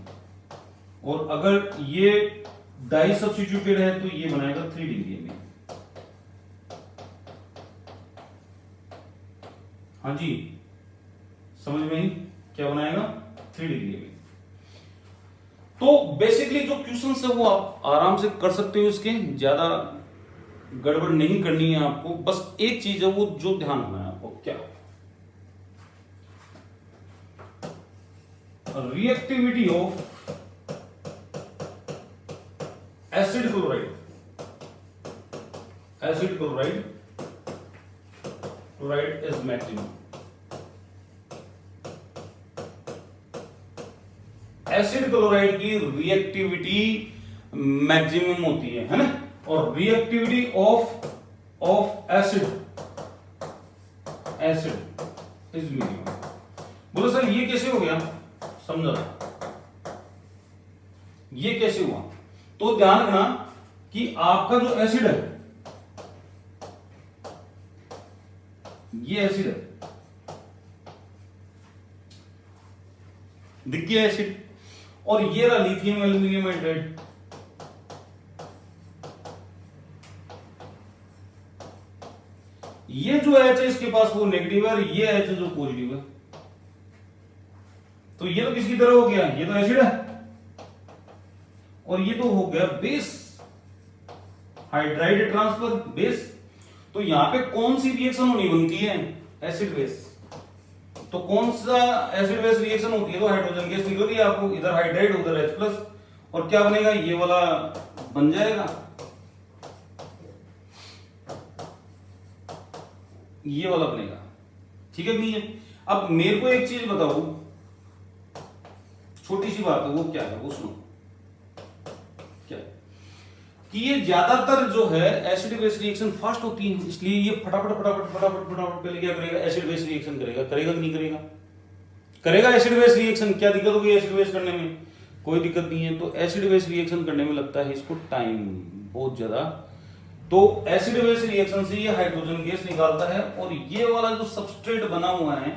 और अगर ये डाई सब्स्टिट्यूटेड है तो ये बनाएगा 3 डिग्री एमीन, हाँ जी, समझ में ही क्या बनाएगा? 3 डिग्री एमीन। तो बेसिकली जो क्वेश्चंस है वो आप आराम से कर सकते हो, इसके ज्यादा गड़बड़ नहीं करनी है आपको। बस एक चीज है वो जो ध्यान रखना है आपको, क्या? Reactivity of acid chloride, acid chloride, chloride is maximum. Acid chloride की रिएक्टिविटी मैक्सिमम होती है ना? और reactivity of acid is minimum. बोलो सर ये कैसे हो गया? समझा, ये कैसे हुआ? तो ध्यान रखना कि आपका जो एसिड है, ये एसिड है, दिख गया एसिड, और ये रहा लिथियम एल्यूमिनियम हाइड्राइड। ये जो H है इसके पास वो नेगेटिव है, और ये H जो पॉजिटिव है। तो ये तो किसकी तरह हो गया? ये तो एसिड है, और ये तो हो गया बेस, हाइड्राइड ट्रांसफर बेस। तो यहां पे कौन सी रिएक्शन होनी बनती है? Acid base. तो कौन सा एसिड बेस रिएक्शन होती है? तो हाइड्रोजन गैस निकल गई आपको, इधर हाइड्राइड उधर H+, और क्या बनेगा? ये वाला बन जाएगा, ये वाला बनेगा। ठीक है नहीं है? अब मेरे को एक चीज बताओ, छोटी सी बात है, वो क्या है? वो सुनो क्या है कि ये ज्यादातर जो है एसिड बेस रिएक्शन फास्ट होती है, इसलिए ये फटाफट फटाफट फटाफट फटाफट पहले क्या करेगा? एसिड बेस रिएक्शन करेगा। करेगा कि नहीं करेगा? करेगा एसिड बेस रिएक्शन। क्या दिक्कत होगी एसिड बेस करने में? कोई दिक्कत नहीं है। तो एसिड बेस रिएक्शन करने में लगता है इसको टाइम बहुत ज्यादा। तो एसिड बेस रिएक्शन से ये हाइड्रोजन गैस निकालता है, और ये वाला जो सबस्ट्रेट बना हुआ है,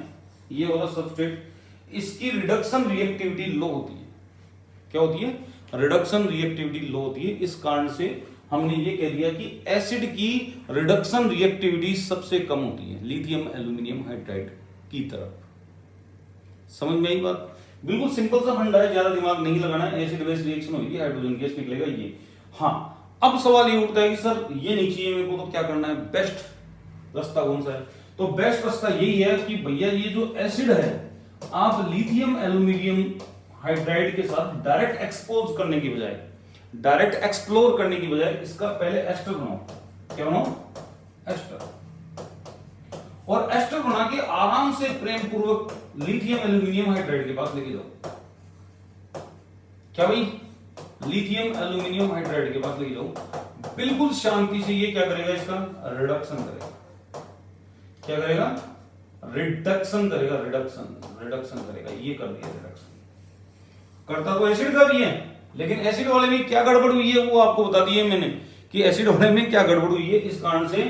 ये वाला सबस्ट्रेट, इसकी रिडक्शन रिएक्टिविटी लो होती है। क्या होती है? रिडक्शन रिएक्टिविटी लो होती है। इस कारण से हमने ये कह दिया कि एसिड की रिडक्शन रिएक्टिविटी सबसे कम होती है लिथियम एल्यूमिनियम हाइड्राइड की तरफ। समझ में आई बात? बिल्कुल सिंपल सा फंडा है, ज्यादा दिमाग नहीं लगाना है। एसिड बेस रिएक्शन होगी, हाइड्रोजन गैस निकलेगा ये। हाँ, अब सवाल ये उठता है कि सर ये नहीं चाहिए मेरे को, तो क्या करना है? बेस्ट रास्ता कौन सा है? तो बेस्ट रास्ता यही है कि भैया ये जो एसिड है, आप लिथियम एल्यूमिनियम हाइड्राइड के साथ डायरेक्ट एक्सपोज करने की बजाय, डायरेक्ट एक्सप्लोर करने की बजाय, इसका पहले एस्टर बनाओ। क्या बनाओ? एस्टर। और एस्टर बना के आराम से प्रेम पूर्वक लिथियम एल्यूमिनियम हाइड्राइड के पास लेके जाओ। क्या भाई? लिथियम एल्यूमिनियम हाइड्राइड के पास लेके जाओ, बिल्कुल शांति से। ये क्या करेगा? इसका रिडक्शन करेगा। क्या करेगा? रिडक्शन करेगा। रिडक्शन करेगा। ये कर दिया रिडक्शन। करता तो एसिड का भी है, लेकिन एसिड वाले में क्या गड़बड़ हुई है वो आपको बता दिए मैंने कि एसिड वाले में क्या गड़बड़ हुई है। इस कारण से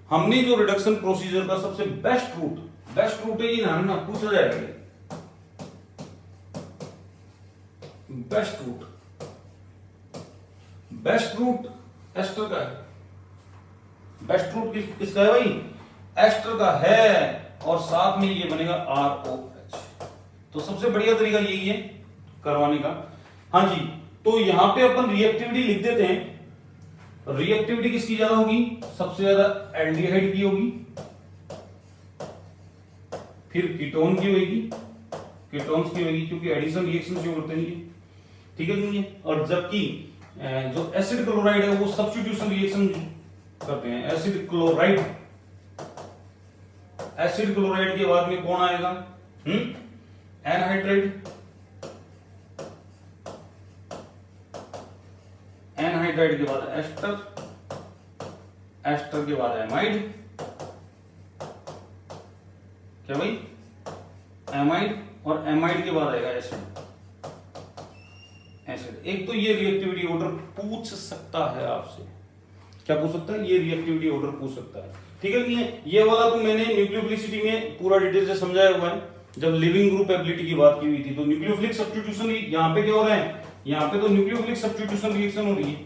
हमने जो रिडक्शन प्रोसीजर का सबसे बेस्ट रूट है, ये ना पूछा जाएगा। बेस्ट रूट एस्टर का है। बेस्ट रूट किसका है भाई? एस्टर का है, और साथ में ये बनेगा ROH। तो सबसे बढ़िया तरीका यही है करवाने का। हाँ जी, तो यहां पे अपन रिएक्टिविटी लिख देते हैं। रिएक्टिविटी किसकी ज्यादा होगी? सबसे ज्यादा एल्डिहाइड की होगी, फिर कीटोन की होगी, कीटोन्स की होगी, क्योंकि एडिशन रिएक्शन जो होते हैं। ठीक है नहीं है? और जबकि जो एसिड क्लोराइड है वो सब्स्टिट्यूशन रिएक्शन करते हैं। एसिड क्लोराइड के बाद में कौन आएगा? एनहाइड्राइड। एनहाइड्राइड के बाद एस्टर, एस्टर के बाद एमाइड। क्या भाई? एमाइड, और एमाइड के बाद आएगा एसिड। एक तो ये रिएक्टिविटी ऑर्डर पूछ सकता है आपसे। क्या पूछ सकता है? ये रिएक्टिविटी ऑर्डर पूछ सकता है। ठीक है नहीं है? ये वाला तो मैंने न्यूक्लियोफिलिसिटी में पूरा डिटेल से समझाया हुआ है, जब लिविंग ग्रुप एबिलिटी की बात की हुई थी। तो न्यूक्लियोफिलिक सब्स्टिट्यूशन यहां पे क्या हो रहा है? यहां पे तो न्यूक्लियोफिलिक सब्स्टिट्यूशन रिएक्शन हो रही है,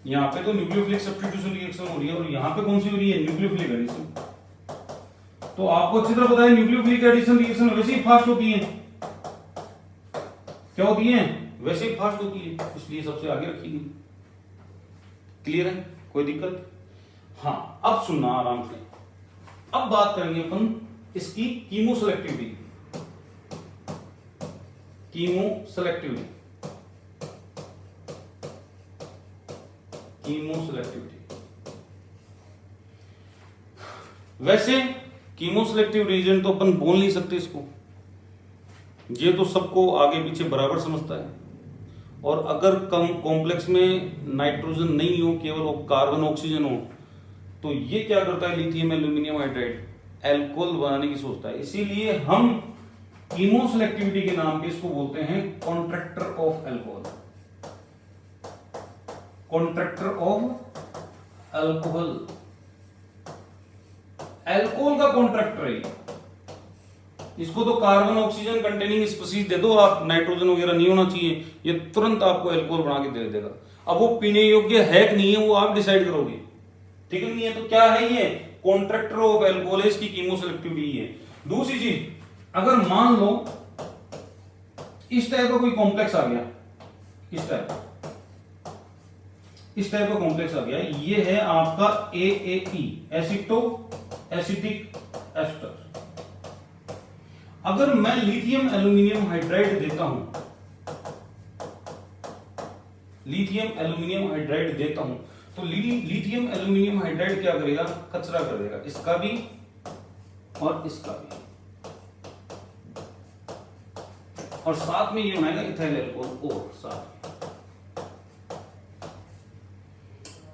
यहां पे तो न्यूक्लियोफिलिक सब्स्टिट्यूशन रिएक्शन हो रही है, और यहां पे कौन सी हो रही है? Nucleophilic addition. तो आपको अच्छी तरह पता है न्यूक्लियोफिलिक एडिशन रिएक्शन वैसे ही फास्ट होती है। क्या होती है? वैसे ही फास्ट होती है, इसलिए सबसे आगे रखी गई। क्लियर है? कोई दिक्कत? हाँ, अब सुनना आराम से। अब बात करेंगे अपन इसकी कीमो सेलेक्टिविटी। कीमो सेलेक्टिविटी वैसे कीमो सेलेक्टिव रीजन तो अपन बोल नहीं सकते इसको, ये तो सबको आगे पीछे बराबर समझता है। और अगर कम कॉम्प्लेक्स में नाइट्रोजन नहीं हो, केवल वो कार्बन ऑक्सीजन हो, तो ये क्या करता है? लिथियम एल्यूमिनियम हाइड्राइड एल्कोहल बनाने की सोचता है। इसीलिए हम कीमो सेलेक्टिविटी के नाम पे इसको बोलते हैं contractor of alcohol. Contractor of alcohol, alcohol का कॉन्ट्रैक्टर है। इसको तो कार्बन ऑक्सीजन कंटेनिंग स्पीशीज दे दो आप, नाइट्रोजन वगैरह नहीं होना चाहिए, ये तुरंत आपको एल्कोहल बना के दे देगा। अब वो पीने योग्य है कि नहीं है वो आप डिसाइड करोगे। ठीक है नहीं है? तो क्या है ये? कॉन्ट्रैक्टर ऑफ एल्कोहल, इसकी कीमो सेलेक्टिविटी है। दूसरी चीज, अगर मान लो इस टाइप का कोई कॉम्प्लेक्स आ गया, इस टाइप, इस टाइप का कॉम्प्लेक्स आ गया। ये है आपका AAE, एसिटो एसिटिक एस्टर। अगर मैं लिथियम एल्यूमिनियम हाइड्राइड देता हूं, लिथियम एल्यूमिनियम हाइड्राइड देता हूं, तो लिथियम एल्यूमिनियम हाइड्राइड क्या करेगा, कचरा कर देगा, इसका भी और इसका भी, और साथ में ये बनाएगा इथाइल अल्कोहल और साथ।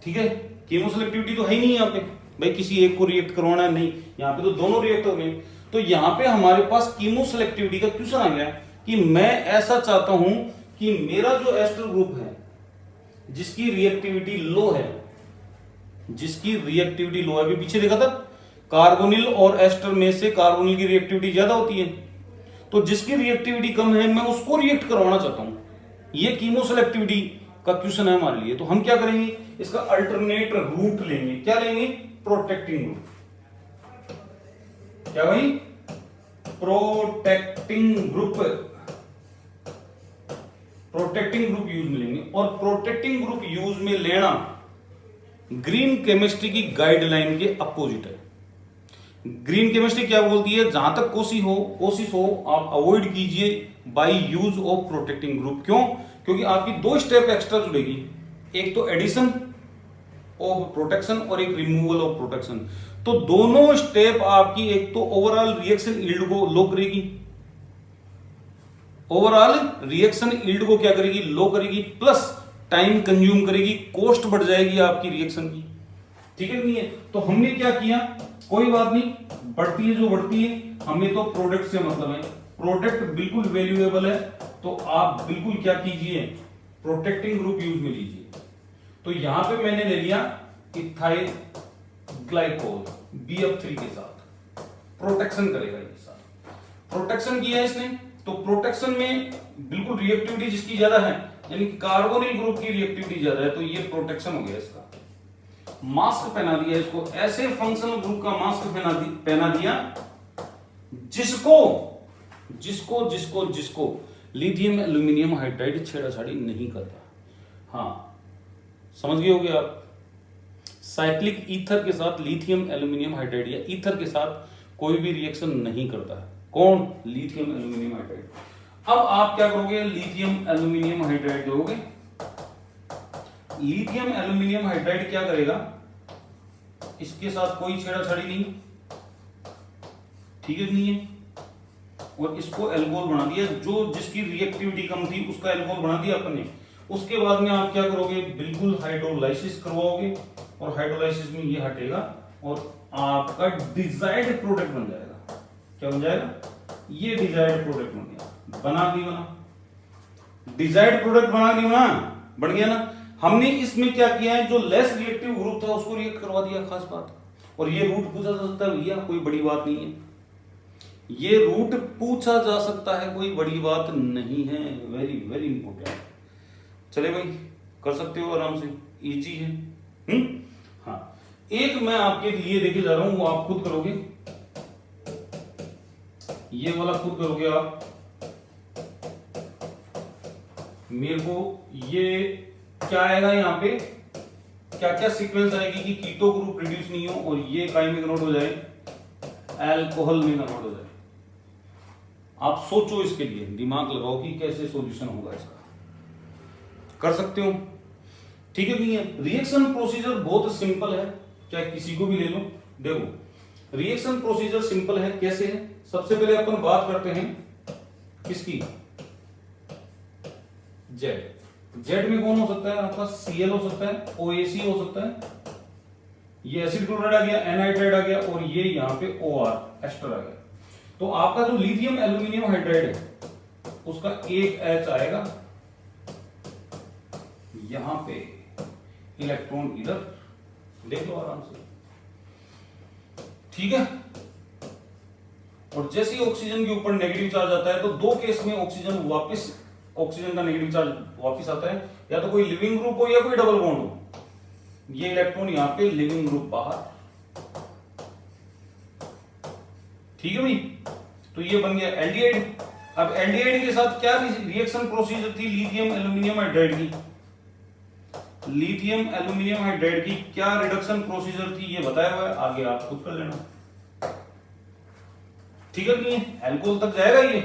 ठीक है, कीमो सेलेक्टिविटी तो है ही नहीं यहाँ पे, भाई किसी एक को रिएक्ट करवाना है, नहीं, यहाँ पे तो दोनों रिएक्ट हो गए। तो यहाँ पे हमारे पास कीमो सेलेक्टिविटी का क्वेश्चन आ गया कि मैं ऐसा चाहता हूं कि मेरा जो एस्टर ग्रुप है जिसकी रिएक्टिविटी लो है, जिसकी रिएक्टिविटी लो है, अभी पीछे देखा था कार्बोनिल और एस्टर में से कार्बोनिल की रिएक्टिविटी ज्यादा होती है, तो जिसकी रिएक्टिविटी कम है मैं उसको रिएक्ट करवाना चाहता हूं। ये कीमो सेलेक्टिविटी का क्वेश्चन है हमारे लिए। तो हम क्या करेंगे, इसका अल्टरनेट रूट लेंगे। क्या लेंगे, प्रोटेक्टिंग ग्रुप। क्या भाई, protecting group, protecting group use में लेंगे। और प्रोटेक्टिंग ग्रुप यूज में लेना ग्रीन केमिस्ट्री की गाइडलाइन के अपोजिट है। ग्रीन केमिस्ट्री क्या बोलती है, जहां तक कोशिश हो आप अवॉइड कीजिए by use of protecting group. क्यों, क्योंकि आपकी दो स्टेप एक्स्ट्रा जुड़ेगी, एक तो एडिशन ऑफ प्रोटेक्शन और एक रिमूवल ऑफ प्रोटेक्शन। तो दोनों स्टेप आपकी एक तो ओवरऑल रिएक्शन यील्ड को लो करेगी, ओवरऑल रिएक्शन यील्ड को क्या करेगी, लो करेगी, प्लस टाइम कंज्यूम करेगी, कॉस्ट बढ़ जाएगी आपकी रिएक्शन की। ठीक है नहीं है, तो हमने क्या किया, कोई बात नहीं, बढ़ती है जो बढ़ती है, हमें तो प्रोडक्ट से मतलब है, प्रोडक्ट बिल्कुल वैल्यूएबल है, तो आप बिल्कुल क्या कीजिए, प्रोटेक्टिंग ग्रुप यूज में लीजिए। तो यहां पे मैंने ले लिया इथाइल ग्लाइकोल BF3 के साथ, प्रोटेक्शन करेगा ये साथ, प्रोटेक्शन किया इसने। तो प्रोटेक्शन में बिल्कुल रिएक्टिविटी जिसकी ज्यादा है, यानी कार्बोनिल ग्रुप की रिएक्टिविटी ज्यादा है, तो ये प्रोटेक्शन हो गया इसका। मास्क पहना दिया इसको, ऐसे फंक्शनल ग्रुप का मास्क पहना दिया जिसको जिसको जिसको जिसको लिथियम एल्यूमिनियम हाइड्राइड छेड़ाछाड़ी नहीं करता। हाँ, समझ गए होगे आप। साइक्लिक ईथर के साथ लिथियम एल्यूमिनियम हाइड्राइड या ईथर के साथ कोई भी रिएक्शन नहीं करता है। कौन, लिथियम एल्यूमिनियम हाइड्राइड। अब आप क्या करोगे, लिथियम एल्यूमिनियम हाइड्राइड दोगे। लिथियम एल्यूमिनियम हाइड्राइड क्या करेगा, इसके साथ कोई छेड़ाछाड़ी नहीं, ठीक है नहीं है, और इसको अल्कोहल बना दिया, जो जिसकी रिएक्टिविटी कम थी उसका अल्कोहल बना दिया अपन ने। उसके बाद में आप क्या करोगे, बिल्कुल हाइड्रोलाइसिस करवाओगे, और हाइड्रोलाइसिस में ये हटेगा और आपका डिजायर्ड प्रोडक्ट बन जाएगा। क्या बन जाएगा, ये डिजायर्ड प्रोडक्ट बन गया, बना डिजायर्ड प्रोडक्ट बन गया ना। हमने इसमें क्या किया है, जो लेस रिएक्टिव ग्रुप था उसको रिएक्ट करवा दिया, खास बात। और ये रूट पूछा जा सकता है भैया, कोई बड़ी बात नहीं है, ये रूट पूछा जा सकता है, कोई बड़ी बात नहीं है, वेरी वेरी इंपॉर्टेंट। चले भाई, कर सकते हो आराम से, इजी है। हाँ, एक मैं आपके लिए देखे जा रहा हूं, वो आप खुद करोगे, ये वाला खुद करोगे आप। मेरे को ये क्या आएगा, यहाँ पे क्या क्या सीक्वेंस आएगी कि कीटो ग्रुप प्रोड्यूस नहीं हो और ये काई में कन्वर्ट हो जाए, अल्कोहल में कन्वर्ट हो जाए। आप सोचो, इसके लिए दिमाग लगाओ कि कैसे सॉल्यूशन होगा इसका, कर सकते हो, ठीक है नहीं है। रिएक्शन प्रोसीजर बहुत सिंपल है, चाहे किसी को भी ले लो। देखो, रिएक्शन प्रोसीजर सिंपल है, कैसे है, सबसे पहले अपन बात करते हैं किसकी, जेड में कौन हो सकता है आपका, Cl हो सकता है, OAC हो सकता है, ये एसिड क्लोराइड आ गया, एनहाइड्राइड आ गया, और ये यहां पे OR एस्टर आ गया। तो आपका जो लिथियम एल्यूमिनियम हाइड्राइड है उसका एक H आएगा, यहां पे इलेक्ट्रॉन इधर, देख लो आराम से, ठीक है। और जैसे ही ऑक्सीजन के ऊपर नेगेटिव चार्ज आता है, तो दो केस में ऑक्सीजन का नेगेटिव चार्ज वापस आता है, या तो कोई लिविंग ग्रुप हो या कोई डबल बॉन्ड हो। ये इलेक्ट्रॉन यहां पे, लिविंग ग्रुप बाहर, ठीक है भाई। तो ये बन गया एल्डिहाइड। अब एल्डिहाइड के साथ क्या रिएक्शन प्रोसीजर थी लिथियम एल्यूमिनियम हाइड्राइड की, लिथियम एल्यूमिनियम हाइड्राइड की क्या रिडक्शन प्रोसीजर थी ये बताया हुआ है, आगे आप खुद कर लेना। ठीक है नहीं है, एल्कोहल तक जाएगा ये।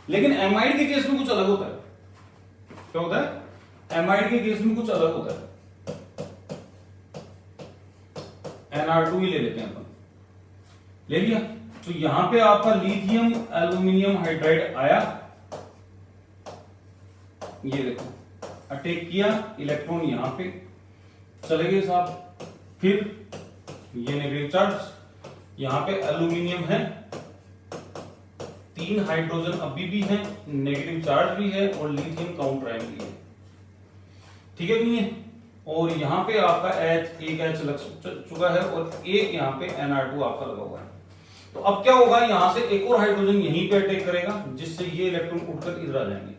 लेकिन एमाइड के केस में कुछ अलग होता है। क्या होता है? एमाइड के केस में कुछ अलग होता है। NR2 ही ले लेते हैं अपन, ले लिया। तो यहां पे आपका लिथियम एल्यूमिनियम हाइड्राइड आया, ये देखो अटैक किया, इलेक्ट्रॉन यहां पे चले गए साहब। फिर ये नेगेटिव चार्ज, यहां पे एल्यूमिनियम है, 3 हाइड्रोजन अभी भी है, नेगेटिव चार्ज भी है और लिथियम काउंटर आयन भी है। ठीक है नहीं है? और यहां पे आपका एक H लग चुका है और एक यहां पे NR2 आपका लगा हुआ है। तो अब क्या होगा, यहां से एक और हाइड्रोजन यहीं पे अटैक करेगा, जिससे ये इलेक्ट्रॉन उठकर इधर आ जाएंगे।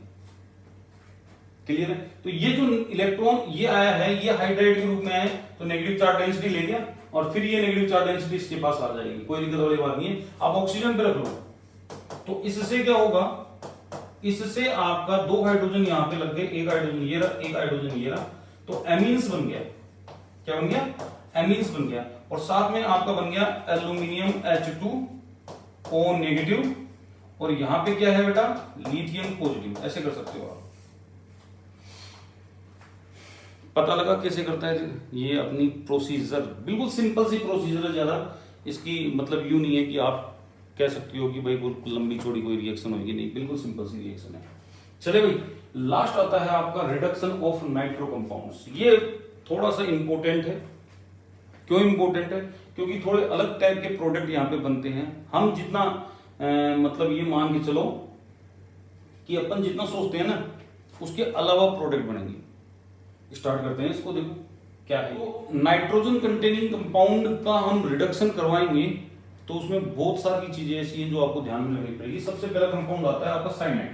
क्लियर है? तो ये जो इलेक्ट्रॉन ये आया है, ये हाइड्राइड के रूप में आया, तो नेगेटिव चार्ज डेंसिटी ले गया और फिर ये नेगेटिव चार्ज डेंसिटी इसके पास आ जाएगी, कोई दिक्कत वाली बात नहीं है। आप ऑक्सीजन पे रख लो, तो इससे क्या होगा, इससे आपका 2 हाइड्रोजन यहां पे लग गए, एक हाइड्रोजन ये रहा, एक हाइड्रोजन ये रहा, तो एमीन्स बन गया। क्या बन गया? एमीन्स बन गया। और साथ में आपका बन गया एल्यूमिनियम H2O नेगेटिव, और यहां पे क्या है बेटा, लिथियम पॉजिटिव। ऐसे कर सकते हो आप। पता लगा कैसे करता है ये अपनी प्रोसीजर, बिल्कुल सिंपल सी प्रोसीजर है, ज्यादा इसकी मतलब यूं नहीं है कि आप कह सकती हो कि भाई बहुत लंबी चौड़ी कोई रिएक्शन होगी, नहीं, बिल्कुल सिंपल सी रिएक्शन है। चले भाई, लास्ट आता है आपका रिडक्शन ऑफ नाइट्रो कंपाउंड्स। ये थोड़ा सा इंपॉर्टेंट है। क्यों इंपॉर्टेंट है? क्योंकि थोड़े अलग टाइप के प्रोडक्ट यहां पे बनते हैं। हम जितना मतलब ये मान के चलो कि अपन जितना सोचते हैं ना, उसके अलावा प्रोडक्ट बनेंगे। स्टार्ट करते हैं इसको, देखो क्या है। तो नाइट्रोजन कंटेनिंग कंपाउंड का हम रिडक्शन करवाएंगे, तो उसमें बहुत सारी चीजें ऐसी हैं जो आपको ध्यान में रखनी पड़ेगी। सबसे पहला कंपाउंड आता है आपका साइनाइड।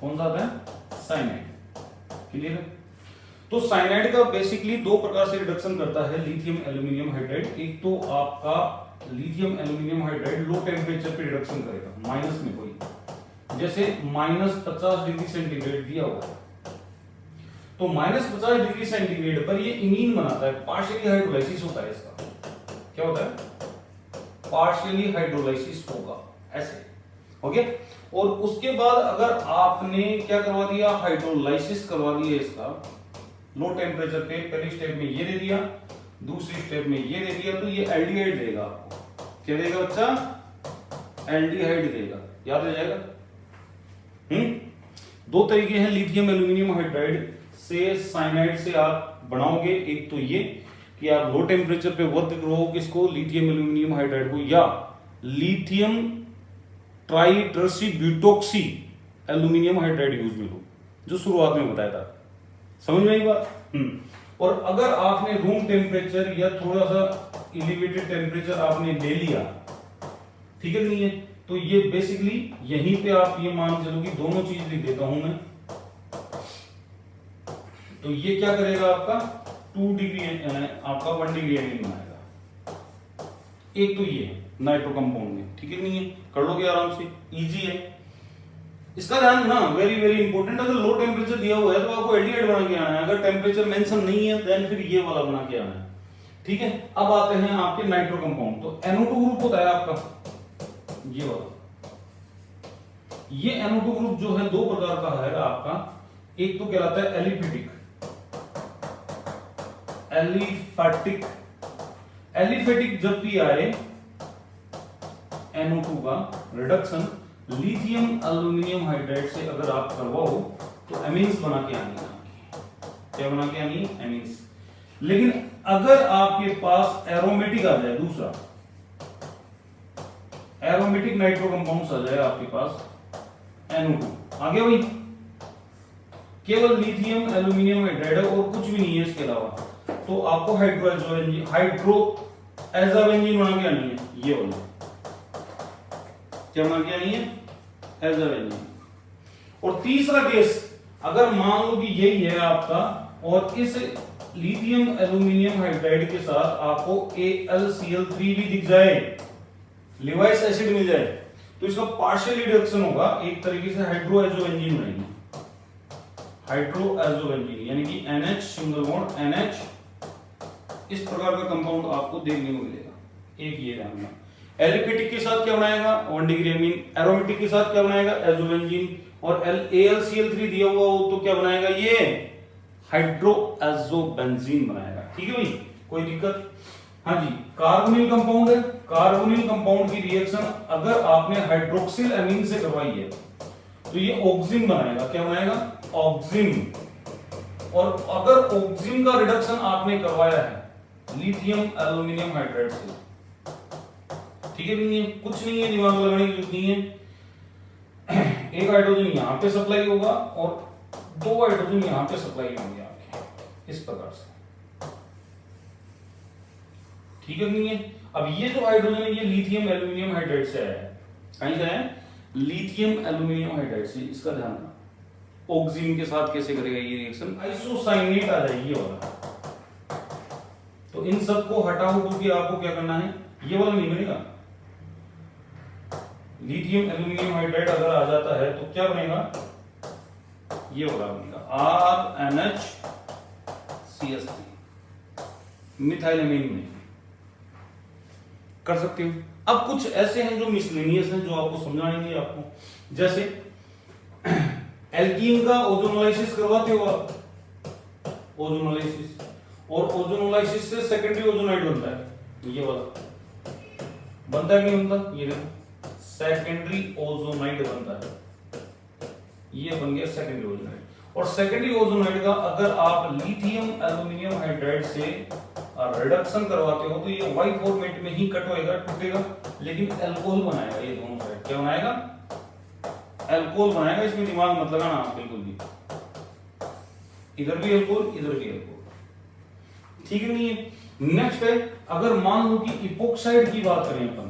कौन सा आता है? साइनाइड। क्लियर है? तो साइनाइड का बेसिकली 2 प्रकार से रिडक्शन करता है लिथियम एल्यूमिनियम हाइड्राइड। एक तो आपका lithium aluminium hydride low temperature पे रिडक्शन करेगा, माइनस में कोई, जैसे -50 डिग्री सेंटीग्रेड दिया हुआ है, तो -50 डिग्री सेंटीग्रेड पर ये इमीन बनाता है, पार्शियली हाइड्रोलाइसिस होता है इसका। क्या होता है? पार्शियली हाइड्रोलाइसिस होगा, ऐसे। ओके? और उसके बाद अगर आपने क्या करवा दिया, हाइड्रोलाइसिस करवा दिया इसका लो टेम्परेचर पे, पहली स्टेप में ये दे दिया, दूसरी स्टेप में ये दे दिया, तो ये एल्डिहाइड देगा आपको। क्या देगा बच्चा? एल्डिहाइड देगा। याद रह जाएगा? 2 तरीके हैं लिथियम एल्यूमिनियम हाइड्राइड से साइनाइड से आप बनाओगे। एक तो ये कि आप लो टेम्परेचर पे वर्क करो किसको, लिथियम एल्यूमिनियम हाइड्राइड को, या लिथियम ट्राइट्रसीब्यूटोक्सी एल्यूमिनियम हाइड्राइड यूज में लो, जो शुरुआत में बताया था। समझ में आई बात? और अगर आपने रूम टेम्परेचर या थोड़ा सा एलिवेटेड टेम्परेचर आपने ले लिया, ठीक है नहीं है, तो ये बेसिकली यहीं पे आप ये मान चलो कि दोनों चीज लिख देता हूं मैं। तो ये क्या करेगा आपका 2 डिग्री आपका 1 डिग्री एंगल बनाएगा। एक तो ये नाइट्रो कंपाउंड में, ठीक है नहीं है, कर लोगे आराम से, इजी है। इसका ध्यान ना, वेरी वेरी इंपॉर्टेंट, अगर लो टेम्परेचर दिया हुआ है तो आपको एल्डिहाइड बना के आना है, अगर टेम्परेचर मेंशन नहीं है देन फिर ये वाला बना के आना है। ठीक है? अब आते हैं आपके नाइट्रो कंपाउंड। तो NO2 ग्रुप होता है आपका ये वाला। ये NO2 ग्रुप जो है 2 प्रकार का है आपका। एक तो कहलाता है एलिफेटिक। एलिफेटिक जब भी आए NO2 का रिडक्शन लिथियम एल्यूमिनियम हाइड्राइड से अगर आप करवाओ तो एमीन्स बना के आनी है। क्या बना के आनी? एमीन्स। लेकिन अगर आपके पास एरोमेटिक आ जाए, दूसरा एरोमेटिक नाइट्रो कंपाउंड्स आ जाए आपके पास, NO2 आ गया भाई, केवल लिथियम एल्यूमिनियम हाइड्राइड है और कुछ भी नहीं है इसके अलावा, तो आपको हाइड्रोएज़ाबेंजीन बना के आनी है। ये वाली क्या बना के आनी है? एज़ाबेंजीन। और तीसरा केस, अगर मान लो कि यही है आपका और इस लिथियम एल्यूमिनियम हाइड्राइड के साथ आपको AlCl3 भी दिख जाए, लिवाइस एसिड मिल जाए, तो इसका पार्शियल रिडक्शन होगा, एक तरीके से हाइड्रोएज़ोबेंजीन बनेगी। हाइड्रोएजोबेंजीन यानी कि NH सिंगल बॉन्ड NH, इस प्रकार का कंपाउंड आपको देखने को मिलेगा। एक ये ध्यान रखना। एलिपेटिक के साथ क्या बनाएगा 1 डिग्री अमीन, एरोमेटिक के साथ क्या बनाएगा एजोबेंजीन, और AlCl3 दिया हुआ हो तो क्या बनाएगा ये हाइड्रोएजोबेंजीन बनाएगा। ठीक है भाई, कोई दिक्कत? हाँ जी, कार्बोनिल कंपाउंड है। कार्बोनिल कंपाउंड की रिएक्शन अगर आपने हाइड्रोक्सिल अमीन से करवाई है तो ये ऑक्सिन बनाएगा। क्या बनाएगा? ऑक्सिन। और अगर ऑक्सिन का रिडक्शन आपने करवाया है लिथियम एल्यूमिनियम हाइड्राइड से, ठीक है, नहीं है कुछ नहीं है, दिमाग लगाने की जरूरत नहीं है। एक हाइड्रोजन यहां पे सप्लाई होगा और 2 हाइड्रोजन यहां पे सप्लाई होंगे आपके, इस प्रकार से। ठीक है, नहीं है? अब ये जो हाइड्रोजन है ये लिथियम एल्यूमिनियम हाइड्राइड से आया है। कहीं से आया? लिथियम एल्यूमिनियम हाइड्राइड से। इसका ध्यान रखना। ऑक्सिन के साथ कैसे करेगा ये रिएक्शन? आइसोसाइनेट आ जाएगी ये वाला। तो इन सबको हटाओ क्योंकि आपको क्या करना है, ये वाला नहीं बनेगा। लिथियम एल्यूमिनियम हाइड्राइड अगर आ जाता है तो क्या बनेगा? ये वाला बनेगा RNHCH3, मिथाइलएमीन में कर सकते हो। अब कुछ ऐसे हैं जो मिसलेनियस हैं जो आपको समझाएंगे आपको, जैसे एल्कीन का ओजोनोलाइसिस करवाते हो आप, ओजोनोलाइसिस, और ओजोनोलाइसिस से सेकेंडरी ओजोनाइड बनता है। ये वाला बनता है नहीं बनता? ये देखो सेकेंडरी ओजोनाइड बनता है। ये बन गया सेकेंडरी ओजोनाइड। और सेकेंडरी ओजोनाइड का अगर आप लिथियम एल्यूमिनियम हाइड्राइड से रिडक्शन करवाते हो तो ये व्हाइट फॉर्मेट में ही कट होएगा, टूटेगा, लेकिन अल्कोहल बनाएगा। ये दोनों साइड क्या बनाएगा? अल्कोहल बनाएगा। इसमें दिमाग मत लगाना आप बिल्कुल भी, इधर भी अल्कोहल इधर भी अल्कोहल। ठीक है, नहीं है? नेक्स्ट है, अगर मान लो कि इपोक्साइड की बात करें अपन,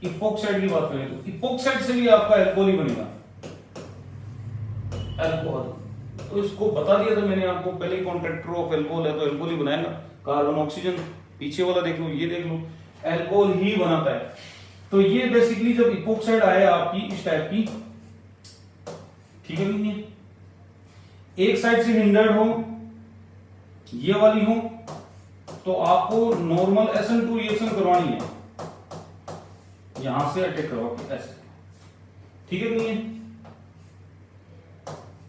इपोक्साइड की बात करें तो इपोक्साइड से भी आपका अल्कोहल ही बनेगा, अल्कोहल। तो इसको बता दिया था मैंने आपको पहले ही, कॉन्ट्रैक्टर ऑफ अल्कोहल है तो अल्कोहल ही बनाएगा। कार्बन ऑक्सीजन, पीछे वाला देख लो, ये देख लो, अल्कोहल ही बनाता है। तो ये बेसिकली जब इपोक्साइड आए आपकी इस टाइप की, ठीक है, नहीं है? एक साइड से हिंडर्ड हो, ये वाली हो, तो आपको नॉर्मल SN2 रिएक्शन करवानी है, यहां से अटैक करवाओ ऐसे। ठीक है, नहीं है?